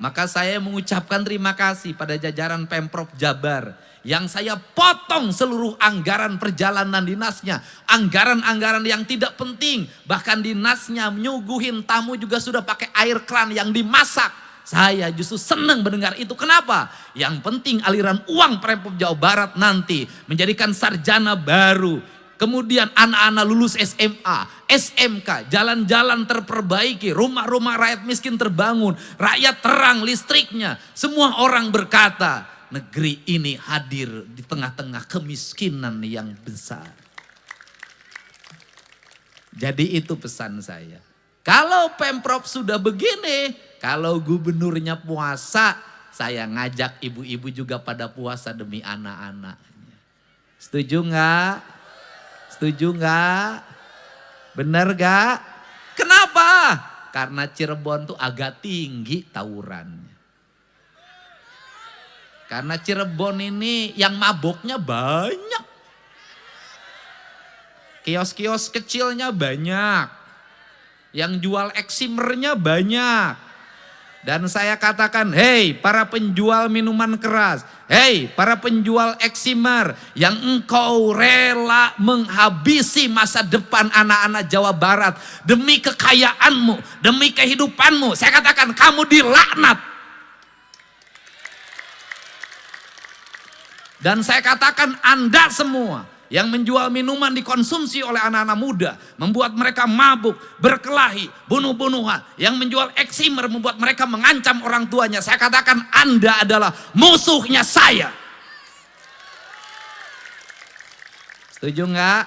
Speaker 4: Maka saya mengucapkan terima kasih pada jajaran Pemprov Jabar yang saya potong seluruh anggaran perjalanan dinasnya. Anggaran-anggaran yang tidak penting. Bahkan dinasnya menyuguhin tamu juga sudah pakai air kran yang dimasak. Saya justru senang mendengar itu. Kenapa? Yang penting aliran uang Pemprov Jawa Barat nanti menjadikan sarjana baru. Kemudian anak-anak lulus SMA, SMK, jalan-jalan terperbaiki, rumah-rumah rakyat miskin terbangun, rakyat terang listriknya. Semua orang berkata, negeri ini hadir di tengah-tengah kemiskinan yang besar. Jadi itu pesan saya. Kalau Pemprov sudah begini, kalau gubernurnya puasa, saya ngajak ibu-ibu juga pada puasa demi anak-anaknya. Setuju nggak? Setuju nggak? Benar nggak? Kenapa? Karena Cirebon tuh agak tinggi tawurannya. Karena Cirebon ini yang maboknya banyak. Kios-kios kecilnya banyak. Yang jual eksimernya banyak. Dan saya katakan, hei para penjual minuman keras, hei para penjual eksimer yang engkau rela menghabisi masa depan anak-anak Jawa Barat demi kekayaanmu, demi kehidupanmu. Saya katakan kamu dilaknat. Dan saya katakan Anda semua yang menjual minuman dikonsumsi oleh anak-anak muda, membuat mereka mabuk, berkelahi, bunuh-bunuhan. Yang menjual eksimer membuat mereka mengancam orang tuanya. Saya katakan Anda adalah musuhnya saya. Setuju nggak?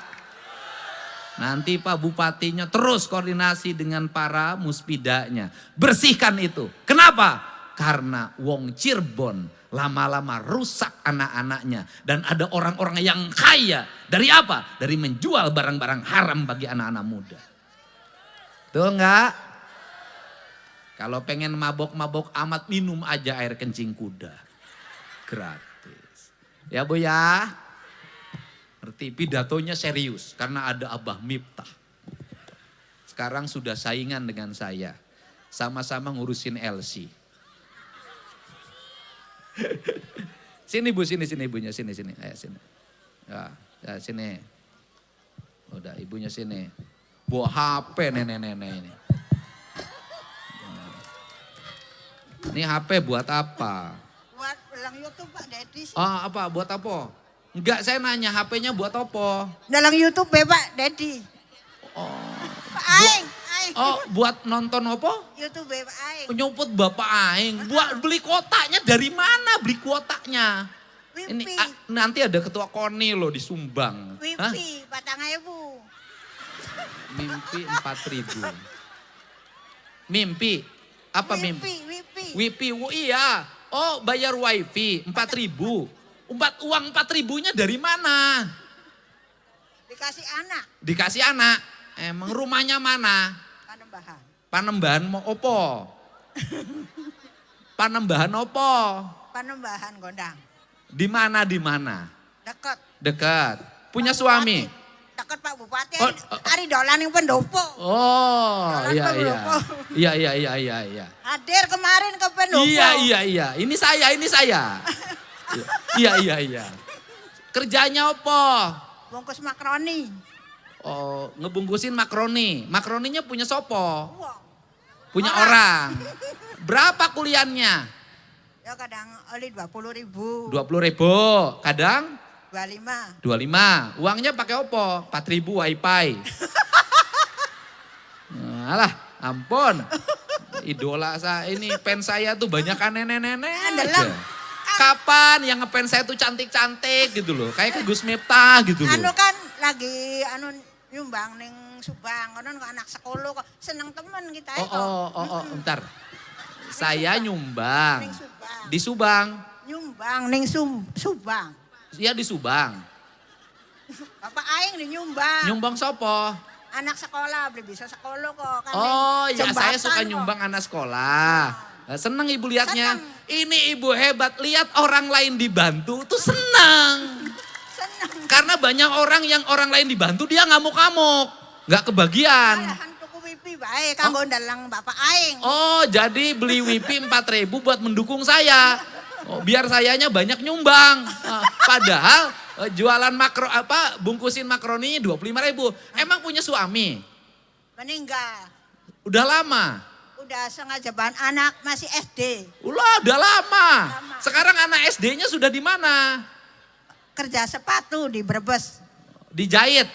Speaker 4: Nanti Pak Bupatinya terus koordinasi dengan para muspidanya. Bersihkan itu. Kenapa? Karena wong Cirebon lama-lama rusak anak-anaknya. Dan ada orang-orang yang kaya. Dari apa? Dari menjual barang-barang haram bagi anak-anak muda. Betul nggak? Kalau pengen mabok-mabok amat, minum aja air kencing kuda. Gratis. Ya Bu ya. Ngerti, pidatonya serius. Karena ada Abah Miftah. Sekarang sudah saingan dengan saya. Sama-sama ngurusin LC. Sini Bu, sini ibunya, sini. Ayo sini. Ya, sini. Udah ibunya sini. Bawa HP nenek-nenek ini. Ini HP buat apa?
Speaker 5: Buat dalang YouTube Pak Dedi sih.
Speaker 4: Oh apa, buat apa? Enggak, saya nanya HP-nya buat apa?
Speaker 5: Dalang YouTube ya Pak Dedi.
Speaker 4: Oh,
Speaker 5: Pak Aing.
Speaker 4: oh buat nonton apa?
Speaker 5: YouTube ya Pak Aing.
Speaker 4: Penyumput Bapak Aing. Buat beli kotaknya dari mana beli kotaknya?
Speaker 5: Wipi.
Speaker 4: Ini nanti ada ketua KONI loh disumbang. Hah?
Speaker 5: Wipi, patangnya Bu.
Speaker 4: Mimpi 4.000. Mimpi? Apa mimpi?
Speaker 5: Wipi.
Speaker 4: Wipi, oh iya. Oh bayar wifi 4.000. Uang 4.000-nya dari mana?
Speaker 5: Dikasih anak.
Speaker 4: Dikasih anak. Emang rumahnya mana?
Speaker 5: Panembahan.
Speaker 4: Panembahan mau opo? Panembahan opo?
Speaker 5: Panembahan Gondang.
Speaker 4: Di mana?
Speaker 5: Dekat.
Speaker 4: Dekat. Punya
Speaker 5: Pak
Speaker 4: suami?
Speaker 5: Bupati. Dekat Pak Bupati.
Speaker 4: Oh,
Speaker 5: Ari dolan yang pendopo.
Speaker 4: Oh,
Speaker 5: Dolan
Speaker 4: iya.
Speaker 5: pendopo.
Speaker 4: Iya.
Speaker 5: Hadir kemarin ke pendopo.
Speaker 4: Iya. Ini saya. Iya. Kerjanya apa?
Speaker 5: Bungkus makroni.
Speaker 4: Oh, ngebungkusin makroni. Makroninya punya sopo?
Speaker 5: Wah.
Speaker 4: Punya orang. Berapa kuliahnya?
Speaker 5: Ya kadang oli 20.000.
Speaker 4: 20.000. Kadang
Speaker 5: 25.
Speaker 4: 25. Uangnya pakai opo? 4.000 wifi. Alah, ampun. Idola saya ini fans saya tuh banyak kan nenek-nenek
Speaker 5: Andalang.
Speaker 4: aja. Kapan yang ngefans saya tuh cantik-cantik gitu loh. Kayak ke Gus Miftah gitu loh.
Speaker 5: Anu kan lagi nyumbang ning Subang, konon kok anak sekolah kok seneng temen kita kok.
Speaker 4: Oh, bentar. Saya nyumbang
Speaker 5: Ning Subang.
Speaker 4: di Subang.
Speaker 5: Nyumbang ning Subang.
Speaker 4: Iya di Subang.
Speaker 5: Bapak aing nih nyumbang.
Speaker 4: Nyumbang sopo?
Speaker 5: Anak sekolah, beli bisa sekolah kok kan.
Speaker 4: Oh
Speaker 5: ning
Speaker 4: ya saya
Speaker 5: jembatan
Speaker 4: suka
Speaker 5: kok.
Speaker 4: nyumbang anak sekolah. Seneng ibu liatnya.
Speaker 5: Seneng.
Speaker 4: Ini ibu hebat, lihat orang lain dibantu tuh senang.
Speaker 5: Seneng.
Speaker 4: Karena banyak orang yang orang lain dibantu dia ngamuk-ngamuk. Gak kebagian.
Speaker 5: Malahan tuku wifi bae kanggo dalang bapak aing.
Speaker 4: Oh jadi beli wifi 4.000 buat mendukung saya. Oh, biar sayanya banyak nyumbang. Padahal jualan bungkusin makroni 25.000. Emang punya suami?
Speaker 5: Meninggal.
Speaker 4: Udah lama?
Speaker 5: udah sengaja bahan anak masih SD.
Speaker 4: Ulah, udah lama. Sekarang anak SD-nya sudah di mana?
Speaker 5: Kerja sepatu di Brebes.
Speaker 4: Dijahit.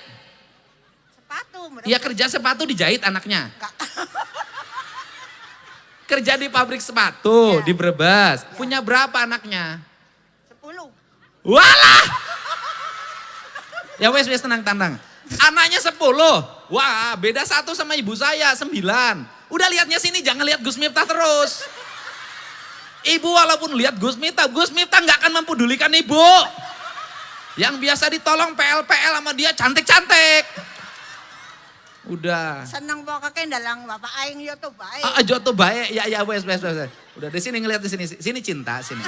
Speaker 5: Sepatu Brebes.
Speaker 4: Iya, kerja sepatu dijahit anaknya. Kerja di pabrik sepatu
Speaker 5: Ya.
Speaker 4: di Brebes.
Speaker 5: Ya.
Speaker 4: Punya berapa anaknya?
Speaker 5: 10.
Speaker 4: Walah. Ya wes tenang. Anaknya 10. Wah, beda 1 sama ibu saya 9. Udah lihatnya sini, jangan lihat Gus Miftah terus. Ibu walaupun lihat Gus Miftah nggak akan mempedulikan ibu. Yang biasa ditolong PL sama dia cantik-cantik. Udah.
Speaker 5: Seneng pokoknya dalang bapak aing yo tuh baik.
Speaker 4: Joto baik. Ya wes. Udah di sini ngeliat di sini. Sini cinta sini.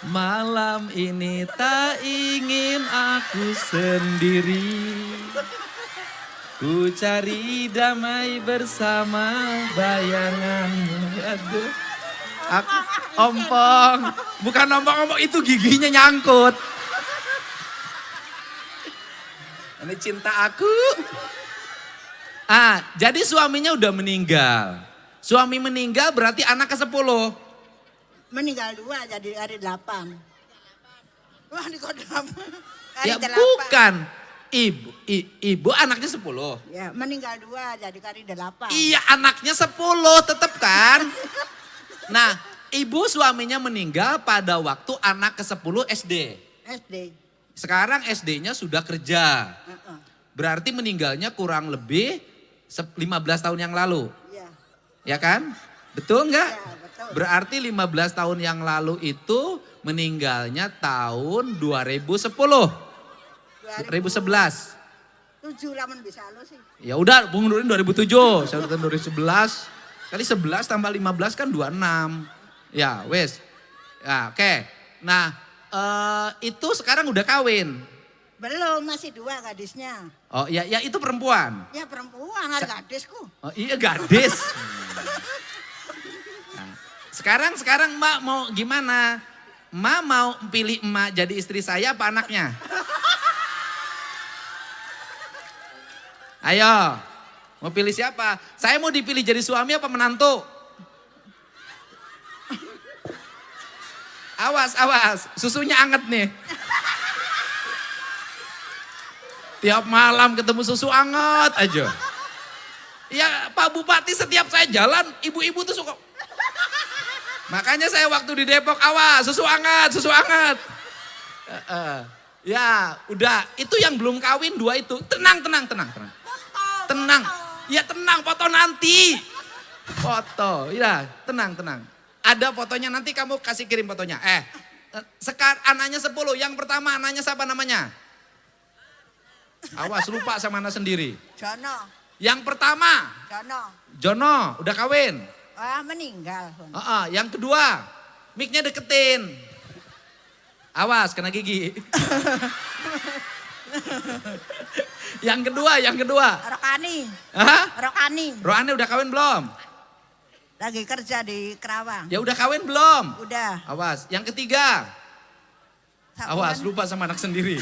Speaker 4: Malam ini tak ingin aku sendiri. Ku cari damai bersama bayanganmu. Aduh. Ompong. Bukan ompong, itu giginya nyangkut. Ini cinta aku. Jadi suaminya udah meninggal. Suami meninggal berarti anak ke-10.
Speaker 5: Meninggal 2 jadi hari 8. Wah di kodam. Hari
Speaker 4: Ya
Speaker 5: 8.
Speaker 4: bukan. Ibu anaknya 10.
Speaker 5: Ya meninggal 2 jadi hari 8.
Speaker 4: Iya anaknya 10 tetap kan. Nah ibu suaminya meninggal pada waktu anak ke-10 SD.
Speaker 5: SD.
Speaker 4: Sekarang SD-nya sudah kerja.
Speaker 5: Heeh.
Speaker 4: Berarti meninggalnya kurang lebih 15 tahun yang lalu.
Speaker 5: Iya.
Speaker 4: Ya kan? Betul nggak?
Speaker 5: Ya, betul.
Speaker 4: Berarti 15 tahun yang lalu itu meninggalnya tahun 2010. 2011.
Speaker 5: 7 lamun bisa lo sih.
Speaker 4: Ya udah, Bung Nurin 2007. Saya udah tahun 2011. Kali 11 tambah 15 kan 26. Ya, wes. Ya, oke. Nah, itu sekarang udah kawin.
Speaker 5: Belum masih 2 gadisnya.
Speaker 4: Oh, ya itu perempuan.
Speaker 5: Ya perempuan ada gadisku.
Speaker 4: Oh, iya gadis. Nah, sekarang Mbak mau gimana? Mbak mau pilih emak jadi istri saya apa anaknya? Ayo, mau pilih siapa? Saya mau dipilih jadi suami apa menantu? Awas, susunya anget nih. Tiap malam ketemu susu anget aja. Ya Pak Bupati setiap saya jalan, ibu-ibu tuh suka. Makanya saya waktu di Depok, awas susu anget. Ya udah, itu yang belum kawin 2 itu. Tenang. Tenang, ya tenang, foto nanti. Foto, ya tenang. Ada fotonya, nanti kamu kasih kirim fotonya. Sekarang anaknya 10, yang pertama anaknya siapa namanya? Awas lupa sama anak sendiri.
Speaker 5: Jono.
Speaker 4: Yang pertama, Jono, udah kawin.
Speaker 5: Meninggal.
Speaker 4: Yang kedua, mic-nya deketin. Awas kena gigi. Yang kedua.
Speaker 5: Rokani.
Speaker 4: Hah?
Speaker 5: Rokani.
Speaker 4: Rohani udah kawin belum?
Speaker 5: Lagi kerja di Kerawang.
Speaker 4: Ya udah kawin belum?
Speaker 5: Udah.
Speaker 4: Awas. Yang ketiga. Awas
Speaker 5: Sabuan.
Speaker 4: lupa sama anak sendiri.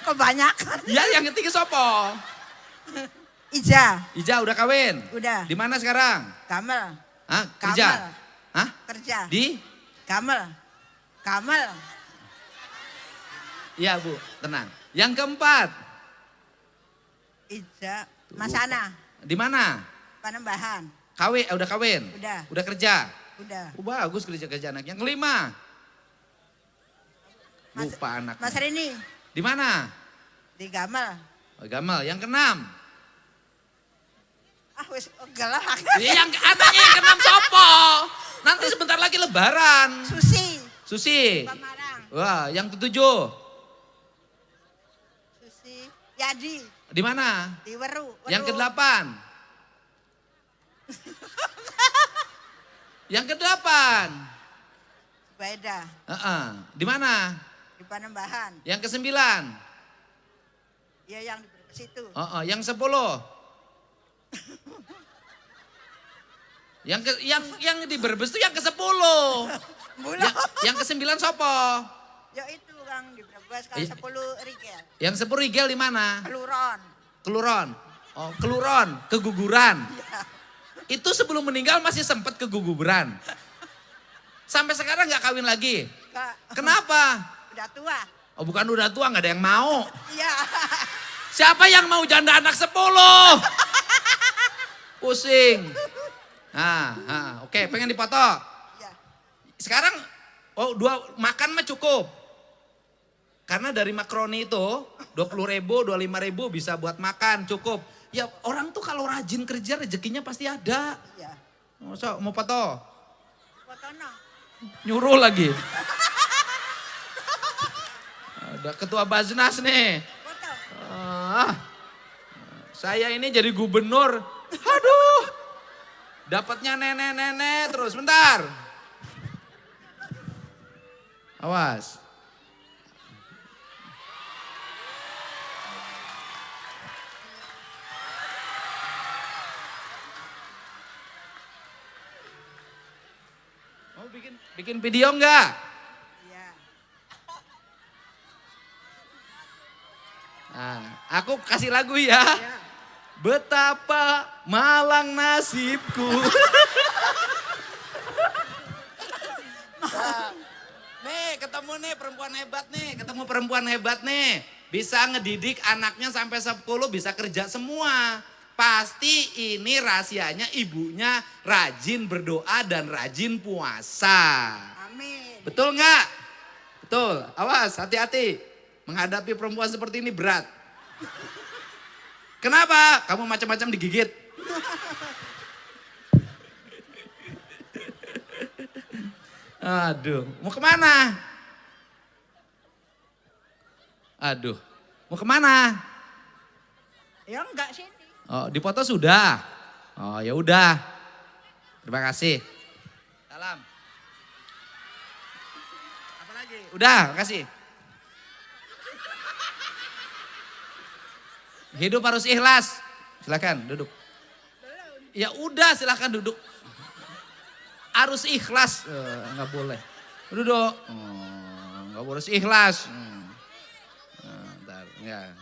Speaker 5: Kebanyakan.
Speaker 4: Ya yang ketiga sopo?
Speaker 5: Ija.
Speaker 4: Udah kawin?
Speaker 5: Udah.
Speaker 4: Di mana sekarang?
Speaker 5: Kamel.
Speaker 4: Hah? Kerja?
Speaker 5: Kamel.
Speaker 4: Hah?
Speaker 5: Kerja.
Speaker 4: Di?
Speaker 5: Kamel.
Speaker 4: Iya Bu, tenang. Yang keempat?
Speaker 5: Ija. Masana.
Speaker 4: Di mana?
Speaker 5: Panembahan.
Speaker 4: Udah kawin?
Speaker 5: Udah.
Speaker 4: Udah kerja?
Speaker 5: Udah.
Speaker 4: Bagus kerja anak. Yang kelima?
Speaker 5: Mas-
Speaker 4: Lupa anak.
Speaker 5: Mas Rini.
Speaker 4: Di mana?
Speaker 5: Di Gamel.
Speaker 4: Oh, Gamal. Yang keenam?
Speaker 5: Wis gelap.
Speaker 4: Yang anaknya yang keenam sopo? Nanti sebentar lagi lebaran. Susi.
Speaker 5: Pamarang.
Speaker 4: Wah, yang ketujuh?
Speaker 5: Susi. Yadi.
Speaker 4: Di mana?
Speaker 5: Di Weru.
Speaker 4: Yang kedelapan? Yang kedelapan?
Speaker 5: Beda.
Speaker 4: Di mana?
Speaker 5: Di Panembahan.
Speaker 4: Yang kesembilan?
Speaker 5: Ya yang di situ.
Speaker 4: Yang 10? Yang di Brebes itu yang ke-10. Yang ke-9 sopo?
Speaker 5: Ya itu Kang di Brebes kan 10 rigel.
Speaker 4: Yang 10 Rigel di mana?
Speaker 5: Keluron.
Speaker 4: Keluron. Oh, keluron, keguguran. Itu sebelum meninggal masih sempat keguguran. Sampai sekarang nggak kawin lagi.
Speaker 5: Kak,
Speaker 4: Kenapa?
Speaker 5: udah tua.
Speaker 4: Oh bukan udah tua, nggak ada yang mau.
Speaker 5: Iya.
Speaker 4: Siapa yang mau janda anak 10? Pusing. Oke, pengen dipoto.
Speaker 5: Iya.
Speaker 4: Sekarang, makan mah cukup. Karena dari makaroni itu 20.000, 25.000 bisa buat makan, cukup. Ya orang tuh kalau rajin kerja rezekinya pasti ada.
Speaker 5: Iya.
Speaker 4: Masa mau foto?
Speaker 5: Fotono.
Speaker 4: Nyuruh lagi. Ada ketua Baznas nih.
Speaker 5: Foto.
Speaker 4: Saya ini jadi gubernur. Aduh. Dapatnya nenek-nenek terus. Bentar. Awas. Mau bikin video enggak?
Speaker 5: Iya.
Speaker 4: Nah, aku kasih lagu ya. Betapa malang nasibku. Nih, ketemu nih perempuan hebat nih. Ketemu perempuan hebat nih. Bisa ngedidik anaknya sampai 10, bisa kerja semua. Pasti ini rahasianya ibunya rajin berdoa dan rajin puasa.
Speaker 5: Amin.
Speaker 4: Betul nggak? Betul. Awas, hati-hati. Menghadapi perempuan seperti ini berat. Kenapa? Kamu macam-macam digigit. Aduh, mau kemana? Aduh, mau kemana?
Speaker 5: Ya enggak sini.
Speaker 4: Oh, dipoto sudah. Oh, ya udah. Terima kasih. Salam. Apa lagi? Udah, makasih. Hidup harus ikhlas. Silakan duduk. Ya udah, silakan duduk. Harus ikhlas. Nggak boleh. Duduk. Nggak boleh ikhlas. Bentar, ya.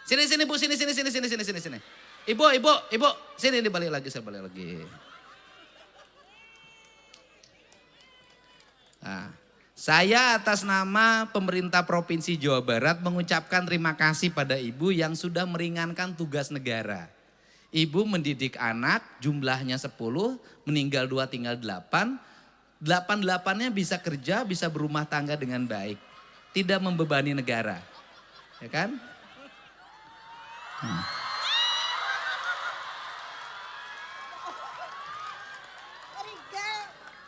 Speaker 4: Sini Bu, sini. Ibu, sini dibalik lagi, saya balik lagi. Nah, saya atas nama pemerintah Provinsi Jawa Barat mengucapkan terima kasih pada Ibu yang sudah meringankan tugas negara. Ibu mendidik anak, jumlahnya 10, meninggal 2 tinggal 8. 8-8-nya bisa kerja, bisa berumah tangga dengan baik. Tidak membebani negara. Ya kan?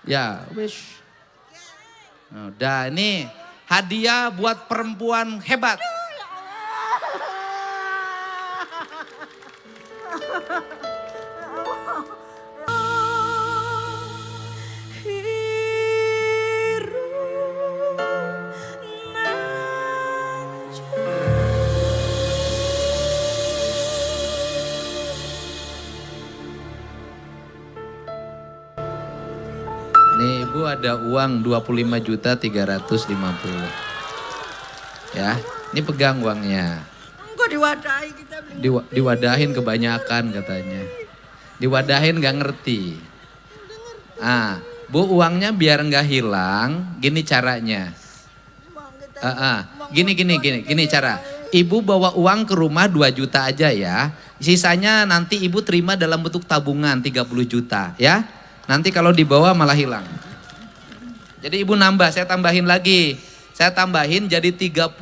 Speaker 4: Ya, wish. Udah, ini hadiah buat perempuan hebat. Nih Ibu ada uang 25.350. Ya, ini pegang uangnya.
Speaker 5: Enggak diwadahi kita.
Speaker 4: Diwadahin kebanyakan katanya. Diwadahin gak ngerti. Bu uangnya biar nggak hilang, gini caranya. Gini cara. Ibu bawa uang ke rumah 2 juta aja ya. Sisanya nanti Ibu terima dalam bentuk tabungan 30 juta ya. Nanti kalau dibawa malah hilang. Jadi Ibu nambah, saya tambahin lagi. Saya tambahin jadi 30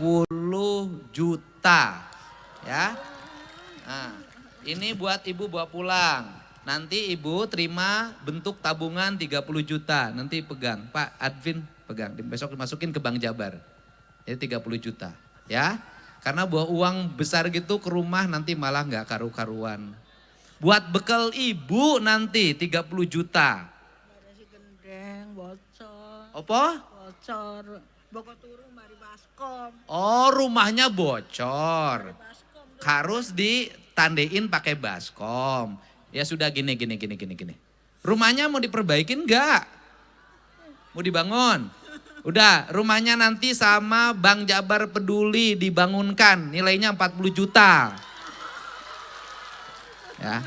Speaker 4: juta. Ya. Nah, ini buat Ibu bawa pulang. Nanti Ibu terima bentuk tabungan 30 juta. Nanti pegang, Pak Advin pegang. Besok dimasukin ke Bank Jabar. Jadi 30 juta. Ya. Karena bawa uang besar gitu ke rumah nanti malah nggak karu-karuan. Buat bekal Ibu nanti 30 juta.
Speaker 5: Si gendeng bocor.
Speaker 4: Apa?
Speaker 5: Bocor. Boko turu mari baskom.
Speaker 4: Oh, rumahnya bocor.
Speaker 5: Baskom.
Speaker 4: Harus ditandein pakai baskom. Ya sudah gini. Rumahnya mau diperbaikin nggak? Mau dibangun? Udah, rumahnya nanti sama Bank Jabar Peduli dibangunkan. Nilainya 40 juta. Ya.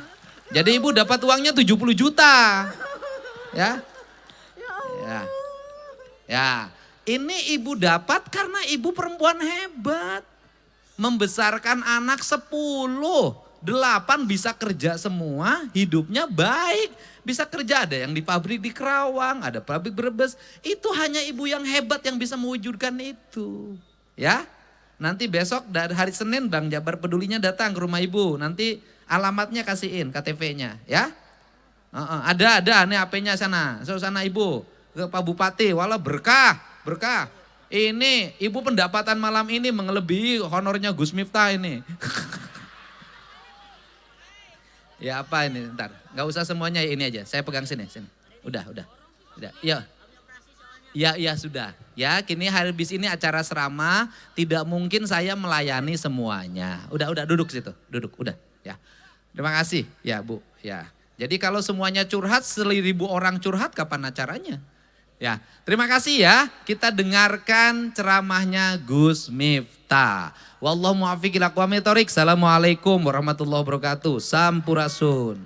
Speaker 4: Jadi ibu dapat uangnya 70 juta. Ya. Ya. Ya. Ini ibu dapat karena ibu perempuan hebat. Membesarkan anak 10. 8 bisa kerja semua, hidupnya baik. Bisa kerja, ada yang di pabrik di Kerawang, ada pabrik Brebes. Itu hanya ibu yang hebat yang bisa mewujudkan itu. Ya, nanti besok dari hari Senin Bang Jabar Pedulinya datang ke rumah ibu. Nanti alamatnya kasihin, KTP-nya ya. Ada nih HP-nya sana. Sana ibu, ke Pak Bupati, walau berkah. Ini ibu pendapatan malam ini melebihi honornya Gus Miftah ini. Ya apa ini, ntar. Gak usah semuanya, ini aja. Saya pegang sini. Udah. Ya sudah. Ya kini habis ini acara serama, tidak mungkin saya melayani semuanya. Udah duduk situ. Udah ya. Terima kasih ya Bu. Ya. Jadi kalau semuanya curhat, 1.000 orang curhat kapan acaranya? Ya. Terima kasih ya. Kita dengarkan ceramahnya Gus Miftah. Wallahu muwaffiq ila aqwamit thoriq. Assalamualaikum warahmatullahi wabarakatuh. Sampurasun.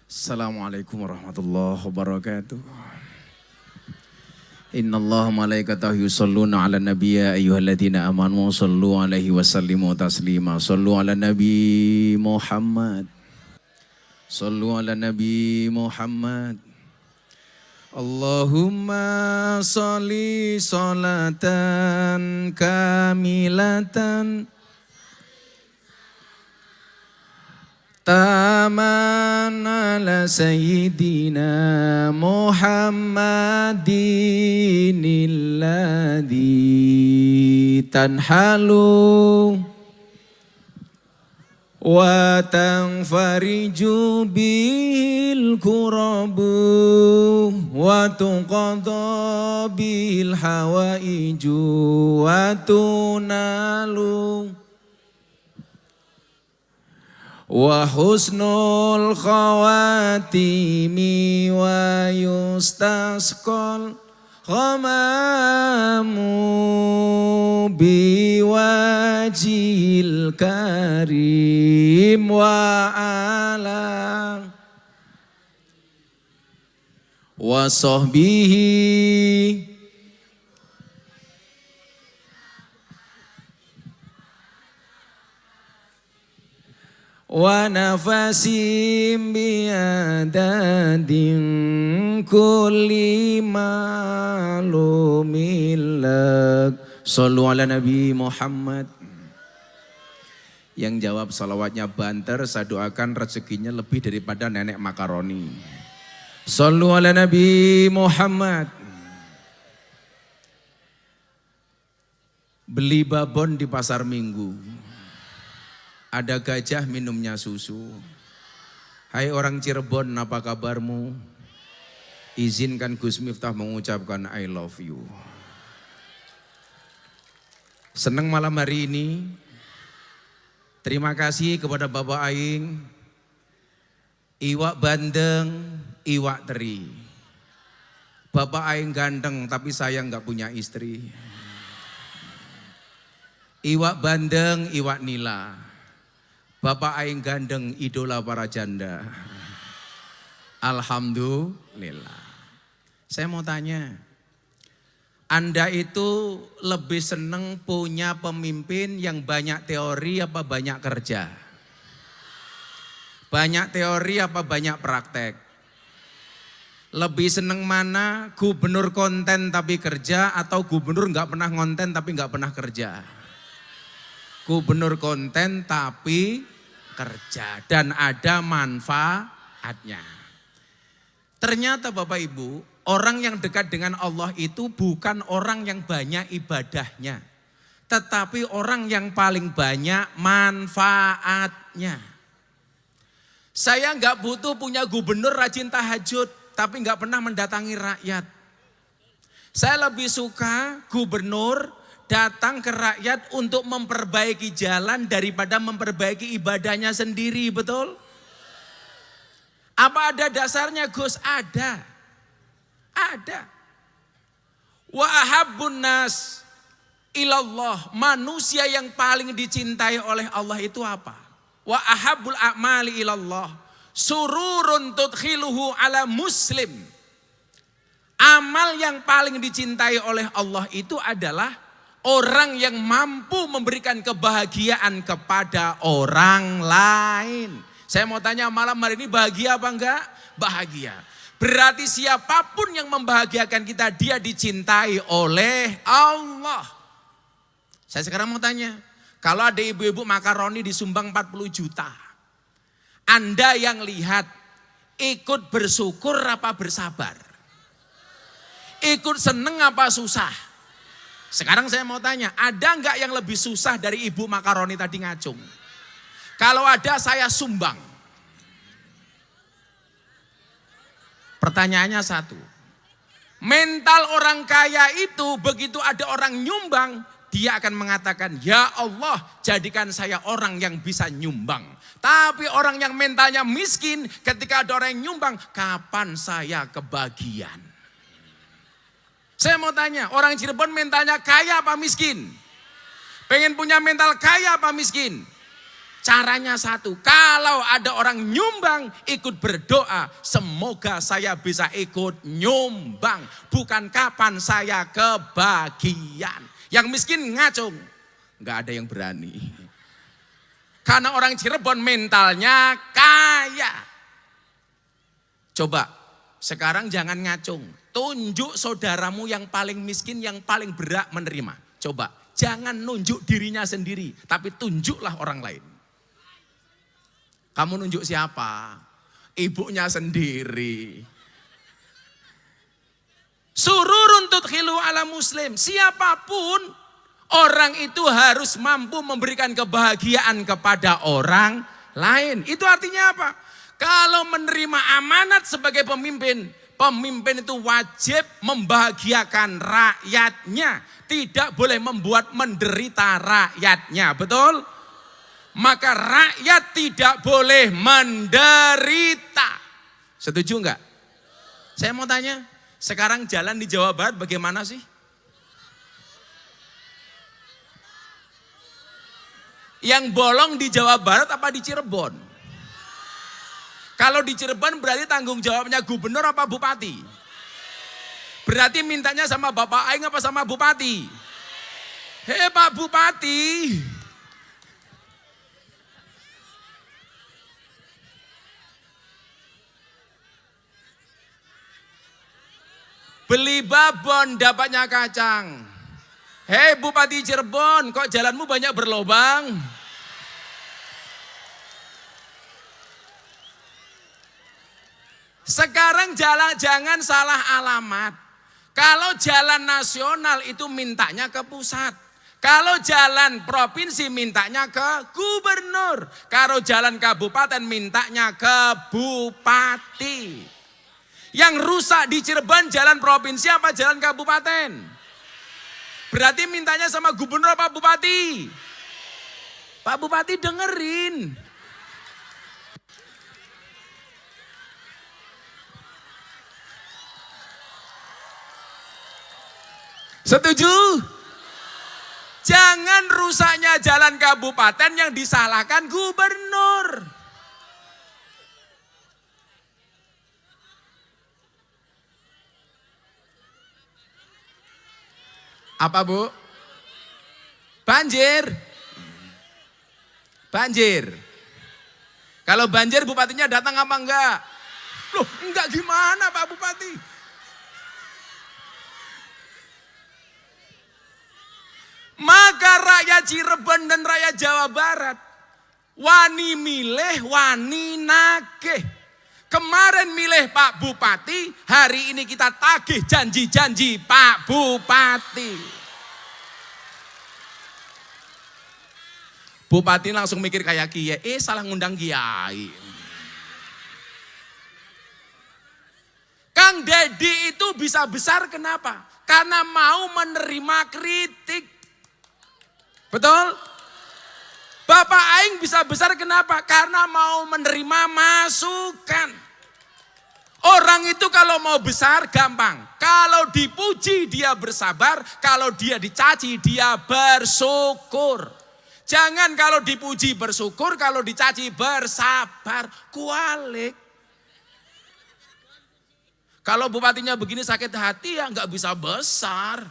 Speaker 6: Assalamualaikum warahmatullahi wabarakatuh. Innallaha malaikatahu yusholluna 'alan nabiyyi ayyuhalladzina amanu shallu 'alaihi wa sallimu taslima. Shallu 'alan nabi Muhammad. Shallu 'alan nabi Muhammad. Allahumma sholli sholatan kamilatan taman ala sayyidina Muhammadin alladhi tanhalu wa tanfariju bil kurabu wa tuqadha bil hawaiju wa tunalu wa husnul khawatimi wa yustasqal ghamamu biwajil karim wa ala wa sahbihi wa nafasim biadadin kulli malumilak. Sallu ala Nabi Muhammad. Yang jawab salawatnya banter, saya doakan rezekinya lebih daripada nenek makaroni. Sallu ala Nabi Muhammad. Beli babon di pasar Minggu. Ada gajah minumnya susu. Hai orang Cirebon, apa kabarmu? Izinkan Gus Miftah mengucapkan I love you. Senang malam hari ini. Terima kasih kepada Bapak Aing. Iwak bandeng, iwak teri. Bapak Aing ganteng tapi saya nggak punya istri. Iwak bandeng, iwak nila. Bapak Aing gandeng, idola para janda. Alhamdulillah. Saya mau tanya, Anda itu lebih seneng punya pemimpin yang banyak teori apa banyak kerja? Banyak teori apa banyak praktek? Lebih seneng mana, gubernur konten tapi kerja atau gubernur nggak pernah ngonten tapi nggak pernah kerja? Gubernur konten tapi kerja dan ada manfaatnya. Ternyata Bapak Ibu, orang yang dekat dengan Allah itu bukan orang yang banyak ibadahnya, tetapi orang yang paling banyak manfaatnya. Saya nggak butuh punya gubernur rajin tahajud, tapi nggak pernah mendatangi rakyat. Saya lebih suka gubernur datang ke rakyat untuk memperbaiki jalan daripada memperbaiki ibadahnya sendiri, betul? Apa ada dasarnya, Gus? Ada. Ada. Wa ahabbun nas ilallah, manusia yang paling dicintai oleh Allah itu apa? Wa ahabbul a'mali ilallah sururun tudkhiluhu ala muslim. Amal yang paling dicintai oleh Allah itu adalah orang yang mampu memberikan kebahagiaan kepada orang lain. Saya mau tanya malam hari ini, bahagia apa enggak? Bahagia. Berarti siapapun yang membahagiakan kita, dia dicintai oleh Allah. Saya sekarang mau tanya, kalau ada ibu-ibu makaroni disumbang 40 juta. Anda yang lihat, ikut bersyukur apa bersabar? Ikut seneng apa susah? Sekarang saya mau tanya, ada enggak yang lebih susah dari ibu makaroni tadi ngacung? Kalau ada, saya sumbang. Pertanyaannya satu, mental orang kaya itu begitu ada orang nyumbang, dia akan mengatakan, ya Allah jadikan saya orang yang bisa nyumbang. Tapi orang yang mentalnya miskin, ketika ada orang yang nyumbang, kapan saya kebagian? Saya mau tanya, orang Cirebon mentalnya kaya apa miskin? Pengen punya mental kaya apa miskin? Caranya satu, kalau ada orang nyumbang, ikut berdoa, semoga saya bisa ikut nyumbang. Bukan kapan saya kebagian. Yang miskin ngacung, nggak ada yang berani. Karena orang Cirebon mentalnya kaya. Coba, sekarang jangan ngacung. Tunjuk saudaramu yang paling miskin, yang paling berat menerima. Coba, jangan nunjuk dirinya sendiri, tapi tunjuklah orang lain. Kamu nunjuk siapa? Ibunya sendiri. Sururun tudkhilu ala muslim. Siapapun orang itu harus mampu memberikan kebahagiaan kepada orang lain. Itu artinya apa? Kalau menerima amanat sebagai pemimpin, pemimpin itu wajib membahagiakan rakyatnya. Tidak boleh membuat menderita rakyatnya, betul? Maka rakyat tidak boleh menderita. Setuju enggak? Saya mau tanya, sekarang jalan di Jawa Barat bagaimana sih? Yang bolong di Jawa Barat apa di Cirebon? Kalau di Cirebon berarti tanggung jawabnya gubernur apa bupati? Berarti mintanya sama Bapak Aing apa sama bupati? Hei Pak Bupati. Beli babon dapatnya kacang. Hei Bupati Cirebon, kok jalanmu banyak berlobang? Sekarang jalan jangan salah alamat. Kalau jalan nasional itu mintanya ke pusat. Kalau jalan provinsi mintanya ke gubernur. Kalau jalan kabupaten mintanya ke bupati. Yang rusak di Cirebon jalan provinsi apa jalan kabupaten? Berarti mintanya sama gubernur apa bupati? Pak Bupati dengerin. Setuju? Jangan rusaknya jalan kabupaten yang disalahkan gubernur. Apa Bu? Banjir. Banjir. Kalau banjir bupatinya datang apa enggak? Loh enggak gimana Pak Bupati? Maka rakyat Cirebon dan rakyat Jawa Barat wani milih, wani nagih. Kemarin milih Pak Bupati, hari ini kita tagih janji-janji Pak Bupati. Bupati langsung mikir kayak kiai, salah ngundang kiai. Kang Deddy itu bisa besar kenapa? Karena mau menerima kritik. Betul? Bapak aing bisa besar kenapa? Karena mau menerima masukan. Orang itu kalau mau besar gampang. Kalau dipuji dia bersabar, kalau dia dicaci dia bersyukur. Jangan kalau dipuji bersyukur, kalau dicaci bersabar. Kualik. Kalau bupatinya begini sakit hati ya nggak bisa besar.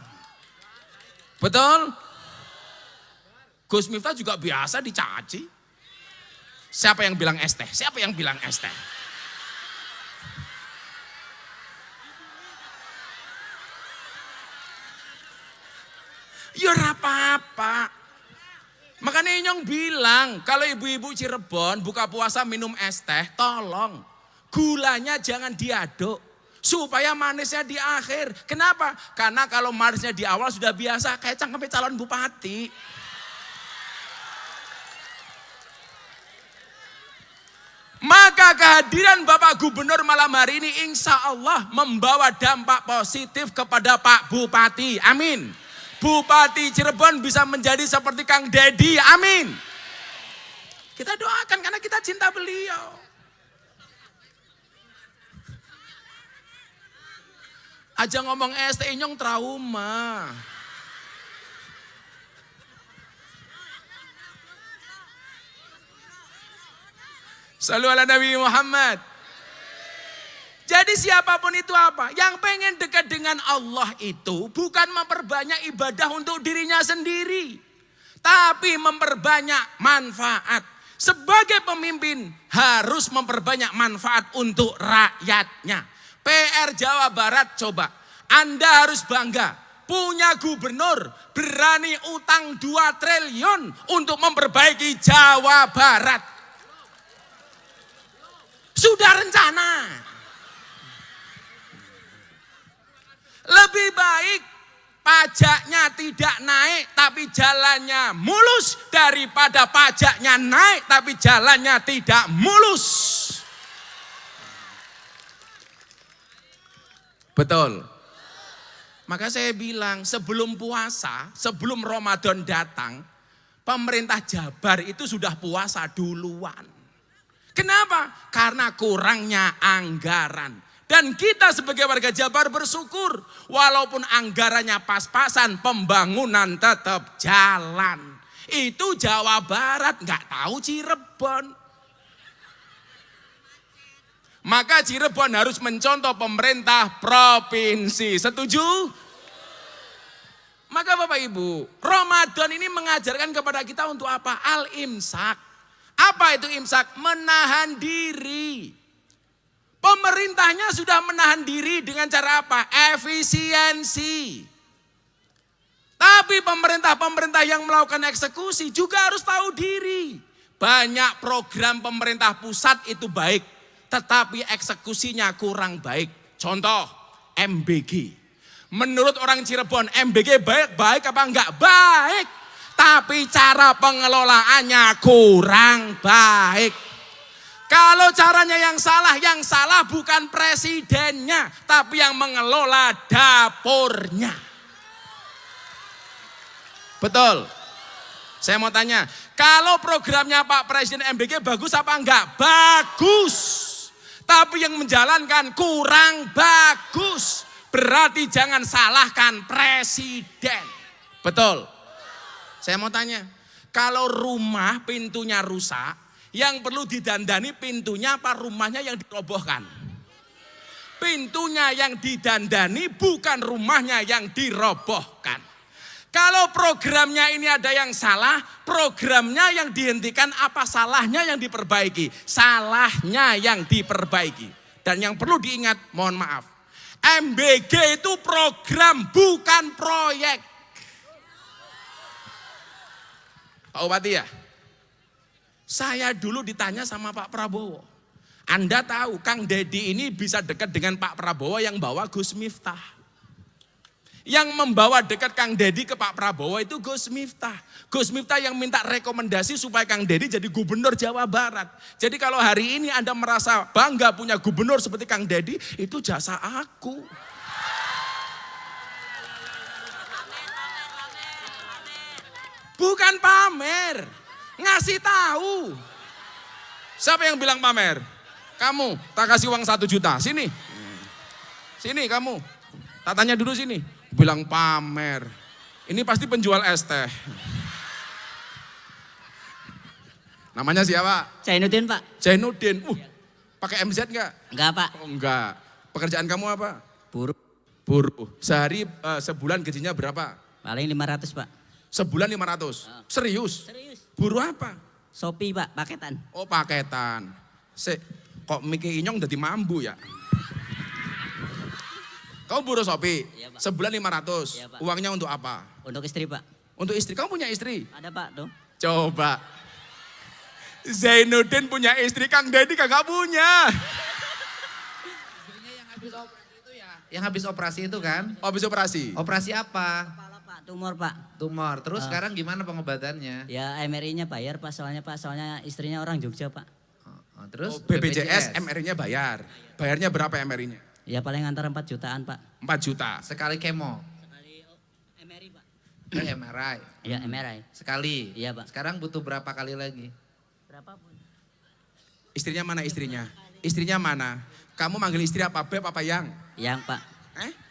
Speaker 6: Betul? Gus Miftah juga biasa dicaci. Siapa yang bilang es teh? Siapa yang bilang es teh? Ya apa-apa. Makanya Inyong bilang, kalau ibu-ibu Cirebon buka puasa minum es teh, tolong gulanya jangan diaduk. Supaya manisnya di akhir. Kenapa? Karena kalau manisnya di awal sudah biasa, kayak cangkeme calon bupati. Maka kehadiran Bapak Gubernur malam hari ini insya Allah membawa dampak positif kepada Pak Bupati. Amin. Bupati Cirebon bisa menjadi seperti Kang Dedi. Amin. Kita doakan karena kita cinta beliau. Aja ngomong ST Inyong trauma. Sallu ala Nabi Muhammad. Jadi siapapun itu apa? Yang pengen dekat dengan Allah itu bukan memperbanyak ibadah untuk dirinya sendiri. Tapi memperbanyak manfaat. Sebagai pemimpin harus memperbanyak manfaat untuk rakyatnya. PR Jawa Barat coba. Anda harus bangga. Punya gubernur berani utang 2 triliun untuk memperbaiki Jawa Barat. Sudah rencana. Lebih baik pajaknya tidak naik tapi jalannya mulus daripada pajaknya naik tapi jalannya tidak mulus. Betul. Maka saya bilang sebelum puasa, sebelum Ramadan datang, pemerintah Jabar itu sudah puasa duluan. Kenapa? Karena kurangnya anggaran. Dan kita sebagai warga Jabar bersyukur. Walaupun anggarannya pas-pasan, pembangunan tetap jalan. Itu Jawa Barat, nggak tahu Cirebon. Maka Cirebon harus mencontoh pemerintah provinsi. Setuju? Maka Bapak Ibu, Ramadan ini mengajarkan kepada kita untuk apa? Al-imsak. Apa itu imsak? Menahan diri. Pemerintahnya sudah menahan diri dengan cara apa? Efisiensi. Tapi pemerintah-pemerintah yang melakukan eksekusi juga harus tahu diri. Banyak program pemerintah pusat itu baik. Tetapi eksekusinya kurang baik. Contoh, MBG. Menurut orang Cirebon, MBG baik apa enggak? Baik. Tapi cara pengelolaannya kurang baik. Kalau caranya yang salah bukan presidennya. Tapi yang mengelola dapurnya. Betul. Saya mau tanya, kalau programnya Pak Presiden MBG bagus apa enggak? Bagus. Tapi yang menjalankan kurang bagus. Berarti jangan salahkan presiden. Betul. Saya mau tanya, kalau rumah pintunya rusak, yang perlu didandani pintunya apa rumahnya yang dirobohkan? Pintunya yang didandani bukan rumahnya yang dirobohkan. Kalau programnya ini ada yang salah, programnya yang dihentikan apa salahnya yang diperbaiki? Salahnya yang diperbaiki. Dan yang perlu diingat, mohon maaf, MBG itu program bukan proyek. Pak Bupati ya, saya dulu ditanya sama Pak Prabowo. Anda tahu Kang Dedi ini bisa dekat dengan Pak Prabowo yang bawa Gus Miftah. Yang membawa dekat Kang Dedi ke Pak Prabowo itu Gus Miftah. Gus Miftah yang minta rekomendasi supaya Kang Dedi jadi gubernur Jawa Barat. Jadi kalau hari ini Anda merasa bangga punya gubernur seperti Kang Dedi, itu jasa aku. Bukan bukan pamer. Ngasih tahu. Siapa yang bilang pamer? Kamu, tak kasih uang 1 juta, sini. Sini kamu, tak tanya dulu sini. Bilang pamer. Ini pasti penjual es teh. Namanya siapa?
Speaker 7: Zainuddin Pak.
Speaker 6: Zainuddin. Pakai MZ enggak?
Speaker 7: Enggak Pak.
Speaker 6: Oh, enggak. Pekerjaan kamu apa?
Speaker 7: Buruh.
Speaker 6: Buruh. Sehari sebulan gajinya berapa?
Speaker 7: Paling 500 Pak.
Speaker 6: Sebulan 500. Serius?
Speaker 7: Serius.
Speaker 6: Buruh apa?
Speaker 7: Shopee Pak, paketan.
Speaker 6: Oh, paketan. Kok Miki Inyong udah mambu ya? Kamu buruh Shopee,
Speaker 7: Iya, Pak.
Speaker 6: sebulan 500.
Speaker 7: Iya, Pak.
Speaker 6: Uangnya untuk apa?
Speaker 7: Untuk istri Pak.
Speaker 6: Untuk istri. Kamu punya istri?
Speaker 7: Ada Pak tuh.
Speaker 6: Coba. Zainuddin punya istri, Kang Deddy kagak punya.
Speaker 4: Istrinya yang habis operasi itu ya? Yang habis operasi itu kan?
Speaker 6: Habis operasi.
Speaker 4: Operasi apa?
Speaker 7: Kepala Pak, tumor Pak.
Speaker 4: Tumor. Terus sekarang gimana pengobatannya?
Speaker 7: Ya MRI-nya bayar Pak, soalnya istrinya orang Jogja Pak.
Speaker 4: Terus
Speaker 6: BPJS MRI-nya bayar. Bayarnya berapa MRI-nya?
Speaker 7: Ya paling antara 4 jutaan Pak.
Speaker 6: 4 juta.
Speaker 4: Sekali kemo.
Speaker 7: Sekali MRI Pak.
Speaker 4: MRI.
Speaker 7: Ya MRI.
Speaker 4: Sekali.
Speaker 7: Iya, Pak.
Speaker 4: Sekarang butuh berapa kali lagi?
Speaker 7: Berapapun.
Speaker 6: Istrinya mana istrinya? Istrinya mana? Kamu manggil istri apa? Beb apa yang?
Speaker 7: Yang Pak.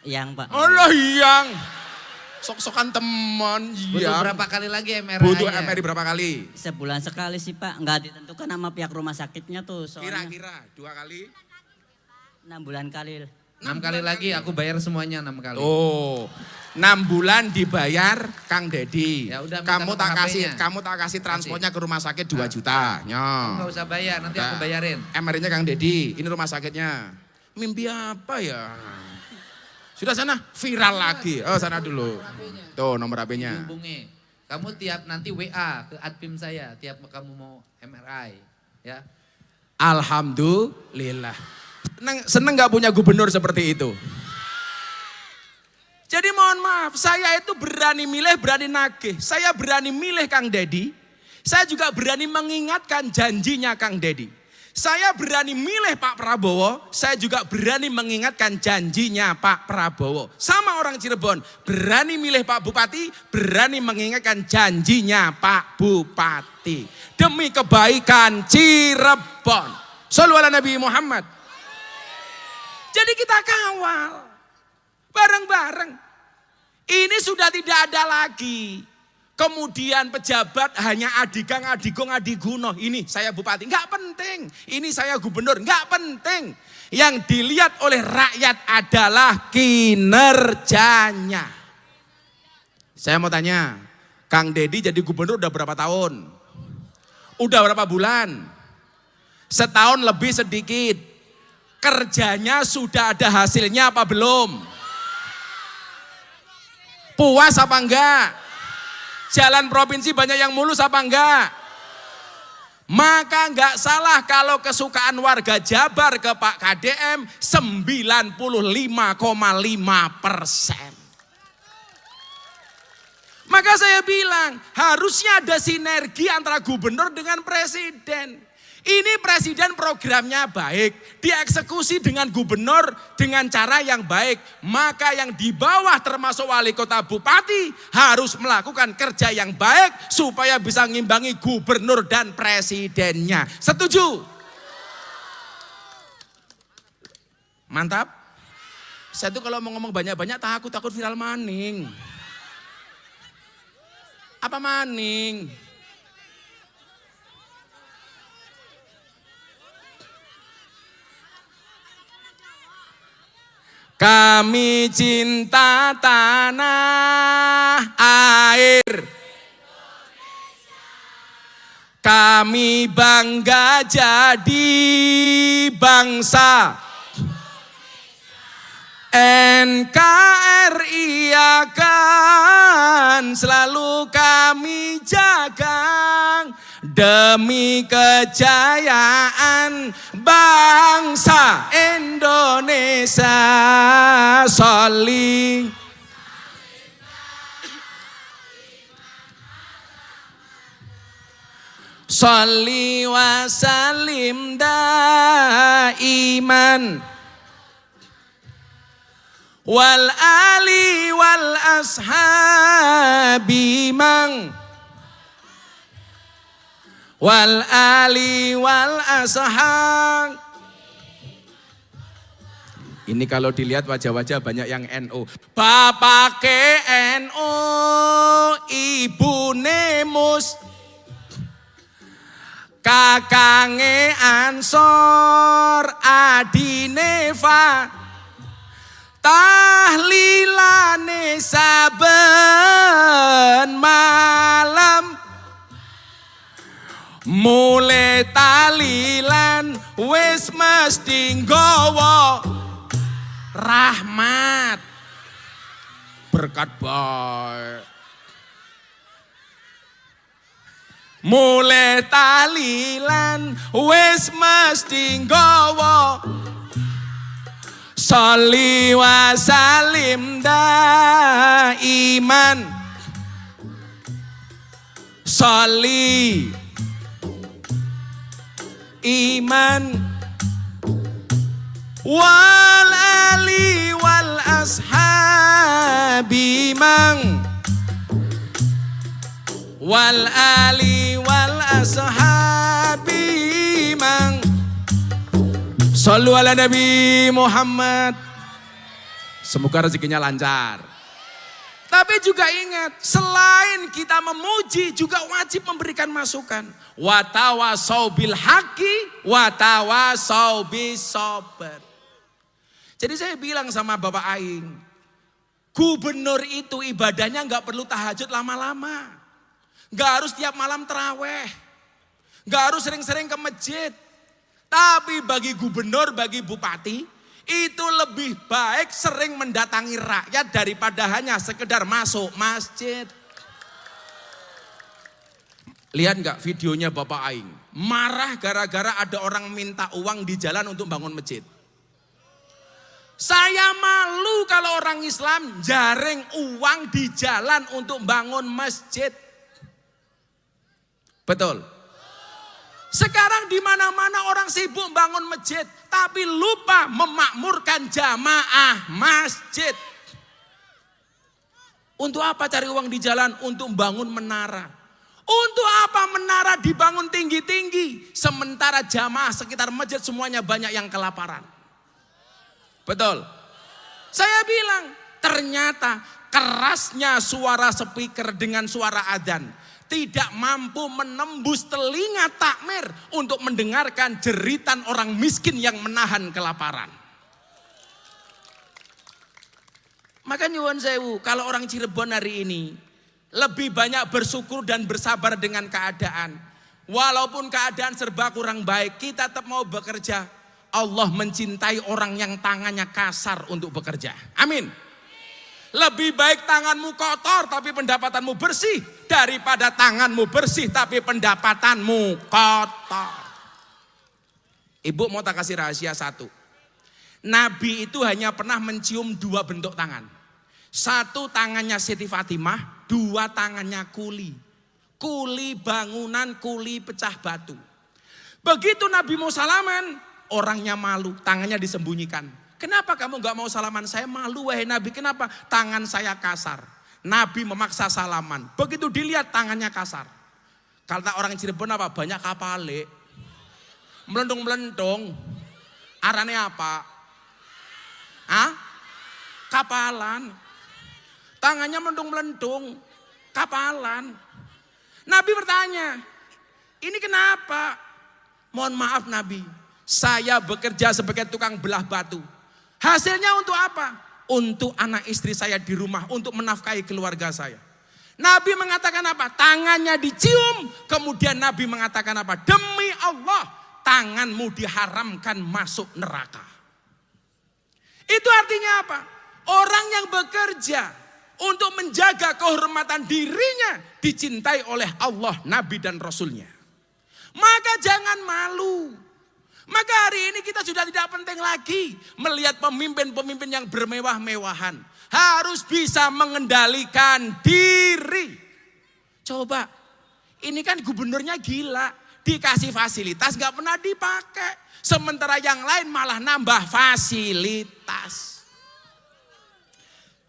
Speaker 7: Yang Pak.
Speaker 6: Allah yang. Sok-sokan teman.
Speaker 4: Butuh
Speaker 6: Yang.
Speaker 4: berapa kali lagi MRI?
Speaker 6: Butuh MRI berapa kali?
Speaker 7: Sebulan sekali sih Pak, nggak ditentukan sama pihak rumah sakitnya tuh. Soalnya
Speaker 6: Kira-kira 2 kali?
Speaker 7: 6 bulan kali.
Speaker 4: 6 kali lagi aku bayar semuanya 6 kali.
Speaker 6: Oh, 6 bulan dibayar Kang Deddy.
Speaker 4: Ya udah, minta
Speaker 6: kamu
Speaker 4: nomor HP-nya.
Speaker 6: kamu tak kasih transportnya ke rumah sakit 2 juta.
Speaker 4: Kamu gak usah bayar, nanti aku bayarin.
Speaker 6: MRI-nya Kang Deddy, ini rumah sakitnya. Mimpi apa ya? Sudah sana, viral lagi. Oh sana dulu. Tuh nomor HP-nya.
Speaker 4: Hubungi. Kamu tiap nanti WA ke admin saya, tiap kamu mau MRI. Ya.
Speaker 6: Alhamdulillah. Seneng gak punya gubernur seperti itu? Jadi mohon maaf, saya itu berani milih, berani nagih. Saya berani milih Kang Deddy. Saya juga berani mengingatkan janjinya Kang Deddy. Saya berani milih Pak Prabowo, saya juga berani mengingatkan janjinya Pak Prabowo. Sama orang Cirebon, berani milih Pak Bupati, berani mengingatkan janjinya Pak Bupati. Demi kebaikan Cirebon. Shallu ala Nabi Muhammad. Jadi kita kawal bareng-bareng. Ini sudah tidak ada lagi. Kemudian pejabat hanya adigang, adigong, adiguno. Ini saya bupati, enggak penting. Ini saya gubernur, enggak penting. Yang dilihat oleh rakyat adalah kinerjanya. Saya mau tanya, Kang Deddy jadi gubernur udah berapa tahun? Udah berapa bulan? Setahun lebih sedikit. Kerjanya sudah ada hasilnya apa belum? Puas apa enggak? Jalan provinsi banyak yang mulus apa enggak? Maka enggak salah kalau kesukaan warga Jabar ke Pak KDM 95,5%. Maka saya bilang harusnya ada sinergi antara gubernur dengan presiden. Ini presiden programnya baik, dieksekusi dengan gubernur dengan cara yang baik. Maka yang di bawah termasuk wali kota bupati harus melakukan kerja yang baik supaya bisa ngimbangi gubernur dan presidennya. Setuju? Mantap. Saya tuh kalau mau ngomong banyak-banyak takut viral maning. Apa maning? Kami cinta tanah air. Kami bangga jadi bangsa. NKRI akan selalu kami jaga demi kejayaan bangsa Indonesia. Sholli Sholli wa sallim daiman wal ali wal ashabi mang wal ali wal ashab. Ini kalau dilihat wajah-wajah banyak yang NU. Bapak ke NU, ibu nemus, kakange Ansor, adine Fa, tahlilane saben malam, mulai talilan wis mesti nggawa rahmat berkat baik. Mulai talilan wis mesti nggawa sholli wa salim daiman, sholli iman wal ali wal ashabi mang, wal ali wal ashabi mang. Shallu ala Nabi Muhammad. Semoga rezekinya lancar. Tapi juga ingat, selain kita memuji juga wajib memberikan masukan. Wa tawasau bil haqqi wa tawasau bis sabr. Jadi saya bilang sama Bapak Aing, gubernur itu ibadahnya nggak perlu tahajud lama-lama. Nggak harus tiap malam terawih. Nggak harus sering-sering ke masjid. Tapi bagi gubernur, bagi bupati, itu lebih baik sering mendatangi rakyat daripada hanya sekedar masuk masjid. Lihat nggak videonya Bapak Aing? Marah gara-gara ada orang minta uang di jalan untuk bangun masjid. Saya malu kalau orang Islam jaring uang di jalan untuk bangun masjid. Betul. Sekarang di mana-mana orang sibuk bangun masjid, tapi lupa memakmurkan jamaah masjid. Untuk apa cari uang di jalan? Untuk bangun menara. Untuk apa menara dibangun tinggi-tinggi, sementara jamaah sekitar masjid semuanya banyak yang kelaparan. Betul. Saya bilang, ternyata kerasnya suara speaker dengan suara adzan tidak mampu menembus telinga takmir untuk mendengarkan jeritan orang miskin yang menahan kelaparan. Maka nyuwun sewu, kalau orang Cirebon hari ini lebih banyak bersyukur dan bersabar dengan keadaan. Walaupun keadaan serba kurang baik, kita tetap mau bekerja. Allah mencintai orang yang tangannya kasar untuk bekerja. Amin. Lebih baik tanganmu kotor tapi pendapatanmu bersih daripada tanganmu bersih tapi pendapatanmu kotor. Ibu mau tak kasih rahasia satu. Nabi itu hanya pernah mencium dua bentuk tangan. Satu tangannya Siti Fatimah, dua tangannya kuli. Kuli bangunan, kuli pecah batu. Begitu Nabi mau salaman, orangnya malu, tangannya disembunyikan. Kenapa kamu gak mau salaman? Saya malu wahai Nabi. Kenapa? Tangan saya kasar. Nabi memaksa salaman. Begitu dilihat tangannya kasar. Kata orang Cirebon apa? Banyak kapale. Melendung-melendung. Arane apa? Hah? Kapalan. Tangannya melendung-melendung. Kapalan. Nabi bertanya, ini kenapa? Mohon maaf Nabi, saya bekerja sebagai tukang belah batu. Hasilnya untuk apa? Untuk anak istri saya di rumah, untuk menafkahi keluarga saya. Nabi mengatakan apa? Tangannya dicium, kemudian Nabi mengatakan apa? Demi Allah, tanganmu diharamkan masuk neraka. Itu artinya apa? Orang yang bekerja untuk menjaga kehormatan dirinya dicintai oleh Allah, Nabi dan Rasulnya. Maka jangan malu. Maka hari ini kita sudah tidak penting lagi melihat pemimpin-pemimpin yang bermewah-mewahan. Harus bisa mengendalikan diri. Coba, ini kan gubernurnya gila. Dikasih fasilitas gak pernah dipakai. Sementara yang lain malah nambah fasilitas.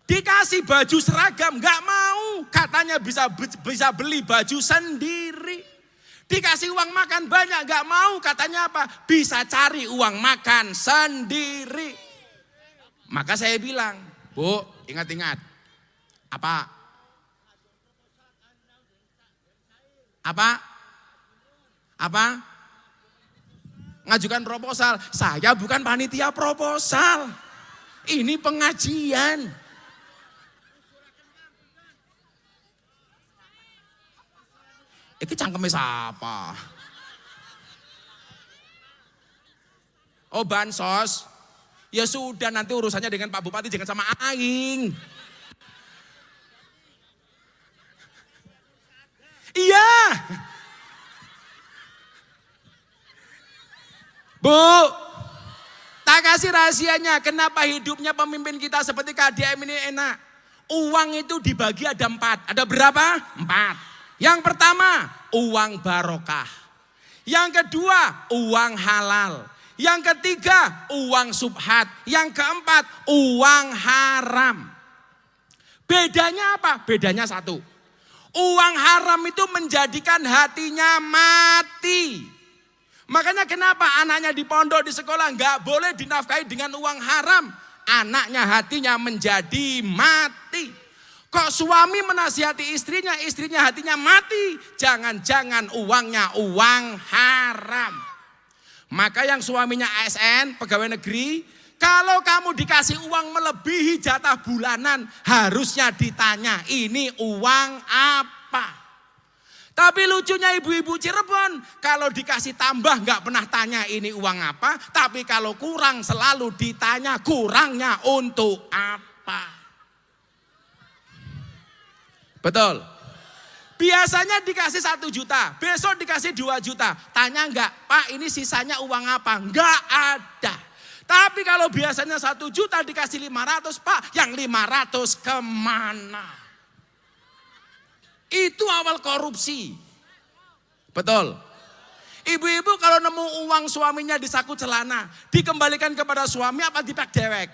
Speaker 6: Dikasih baju seragam gak mau. Katanya bisa beli baju sendiri. Dikasih uang makan banyak, gak mau, katanya apa? Bisa cari uang makan sendiri. Maka saya bilang, Bu, ingat-ingat. Apa? Ngajukan proposal. Saya bukan panitia proposal. Ini pengajian. Iki cangkeme siapa? Oh, bansos. Ya sudah, nanti urusannya dengan Pak Bupati, jangan sama aing. Iya. Bu, tak kasih rahasianya kenapa hidupnya pemimpin kita seperti KDM ini enak. Uang itu dibagi ada 4. Ada berapa? 4. Yang pertama, uang barokah. Yang kedua, uang halal. Yang ketiga, uang subhat. Yang keempat, uang haram. Bedanya apa? Bedanya satu. Uang haram itu menjadikan hatinya mati. Makanya kenapa anaknya di pondok, di sekolah nggak boleh dinafkahi dengan uang haram. Anaknya hatinya menjadi mati. Kok suami menasihati istrinya, istrinya hatinya mati. Jangan-jangan uangnya uang haram. Maka yang suaminya ASN, pegawai negeri, kalau kamu dikasih uang melebihi jatah bulanan, harusnya ditanya, ini uang apa? Tapi lucunya ibu-ibu Cirebon, kalau dikasih tambah nggak pernah tanya ini uang apa, tapi kalau kurang selalu ditanya kurangnya untuk apa. Betul? Biasanya dikasih 1 juta, besok dikasih 2 juta. Tanya nggak, Pak ini sisanya uang apa? Nggak ada. Tapi kalau biasanya 1 juta dikasih 500, Pak yang 500 kemana? Itu awal korupsi. Betul. Ibu-ibu kalau nemu uang suaminya di saku celana, dikembalikan kepada suami apa dipek dewek?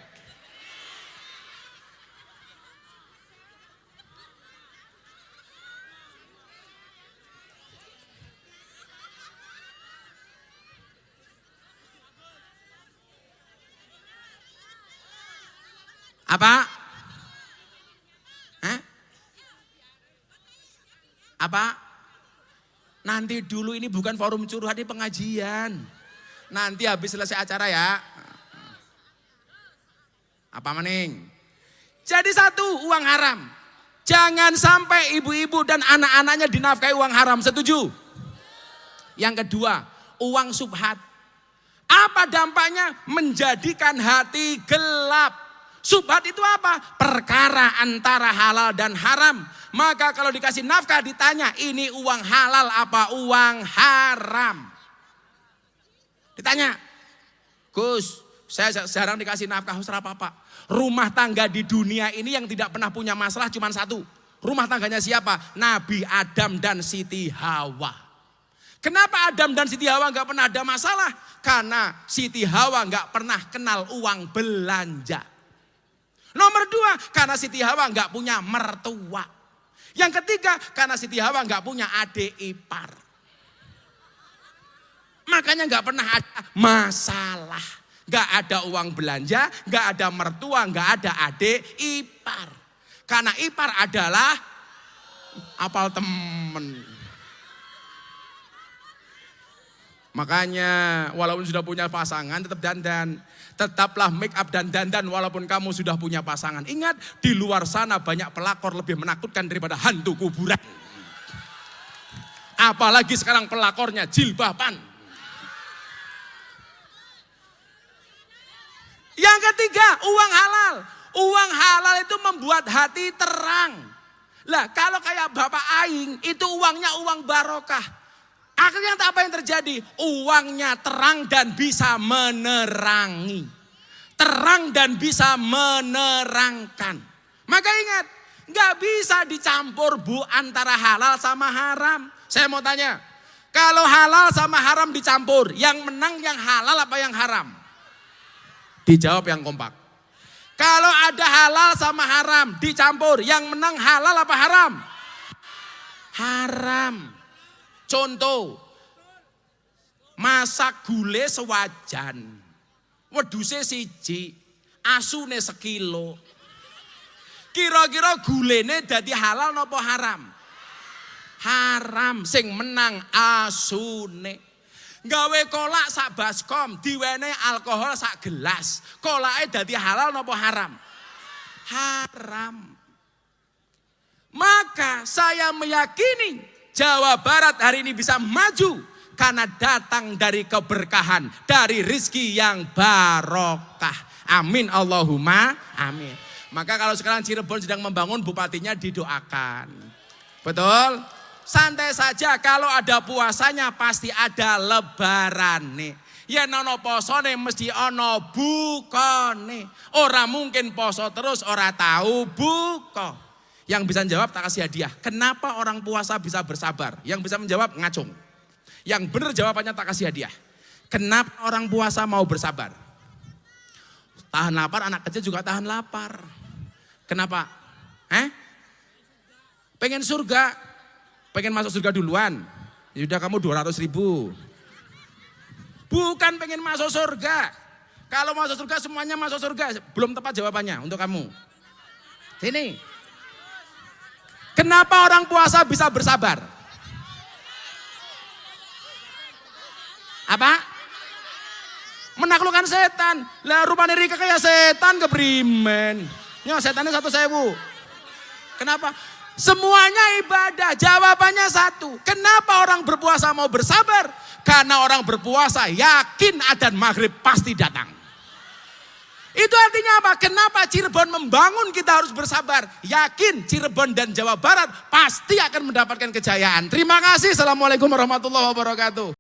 Speaker 6: Apa? Hah? Apa? Nanti dulu, ini bukan forum curhat, ini pengajian. Nanti habis selesai acara ya. Apa maning? Jadi 1, uang haram. Jangan sampai ibu-ibu dan anak-anaknya dinafkahi uang haram, setuju? Yang kedua, uang subhat. Apa dampaknya? Menjadikan hati gelap. Subhat itu apa? Perkara antara halal dan haram. Maka kalau dikasih nafkah ditanya, ini uang halal apa uang haram? Ditanya, Gus, saya jarang dikasih nafkah, usah apa-apa. Rumah tangga di dunia ini yang tidak pernah punya masalah cuma 1. Rumah tangganya siapa? Nabi Adam dan Siti Hawa. Kenapa Adam dan Siti Hawa gak pernah ada masalah? Karena Siti Hawa gak pernah kenal uang belanja. Nomor 2, karena Siti Hawa gak punya mertua. Yang ketiga, karena Siti Hawa gak punya adik ipar. Makanya gak pernah ada masalah. Gak ada uang belanja, gak ada mertua, gak ada adik ipar. Karena ipar adalah apal temen. Makanya walaupun sudah punya pasangan tetap dandan. Tetaplah make up dan dandan walaupun kamu sudah punya pasangan. Ingat, di luar sana banyak pelakor lebih menakutkan daripada hantu kuburan. Apalagi sekarang pelakornya jilbaban. Yang ketiga, uang halal. Uang halal itu membuat hati terang. Lah kalau kayak Bapak Aing, itu uangnya uang barokah. Akhirnya apa yang terjadi? Uangnya terang dan bisa menerangi. Terang dan bisa menerangkan. Maka ingat, gak bisa dicampur Bu antara halal sama haram. Saya mau tanya, kalau halal sama haram dicampur, yang menang yang halal apa yang haram? Dijawab yang kompak. Kalau ada halal sama haram dicampur, yang menang halal apa haram? Haram. Contoh, masak gule sewajan, wedhuse siji, asune sekilo. Kira-kira gulene dadi halal napa haram? Haram, sing menang asune. Gawe kolak sak baskom, diwenehi alkohol sak gelas. Kolake dadi halal napa haram? Haram. Maka saya meyakini Jawa Barat hari ini bisa maju karena datang dari keberkahan, dari rizki yang barokah. Amin Allahumma amin. Maka kalau sekarang Cirebon sedang membangun, bupatinya didoakan. Betul? Santai saja, kalau ada puasanya pasti ada lebarane. Ya nono posone mesti ono bukone. Ora mungkin poso terus ora tahu buka. Yang bisa jawab tak kasih hadiah. Kenapa orang puasa bisa bersabar? Yang bisa menjawab ngacung. Yang benar jawabannya tak kasih hadiah. Kenapa orang puasa mau bersabar? Tahan lapar, anak kecil juga tahan lapar. Kenapa? Pengen surga? Pengen masuk surga duluan? Yaudah kamu 200.000. Bukan pengen masuk surga. Kalau masuk surga semuanya masuk surga. Belum tepat jawabannya untuk kamu. Sini. Kenapa orang puasa bisa bersabar? Apa? Menaklukkan setan. Lah rupanya Rika kayak setan keprimen. Nyo setannya 1.000. Kenapa? Semuanya ibadah. Jawabannya satu. Kenapa orang berpuasa mau bersabar? Karena orang berpuasa yakin adzan maghrib pasti datang. Itu artinya apa? Kenapa Cirebon membangun kita harus bersabar? Yakin Cirebon dan Jawa Barat pasti akan mendapatkan kejayaan. Terima kasih. Assalamualaikum warahmatullahi wabarakatuh.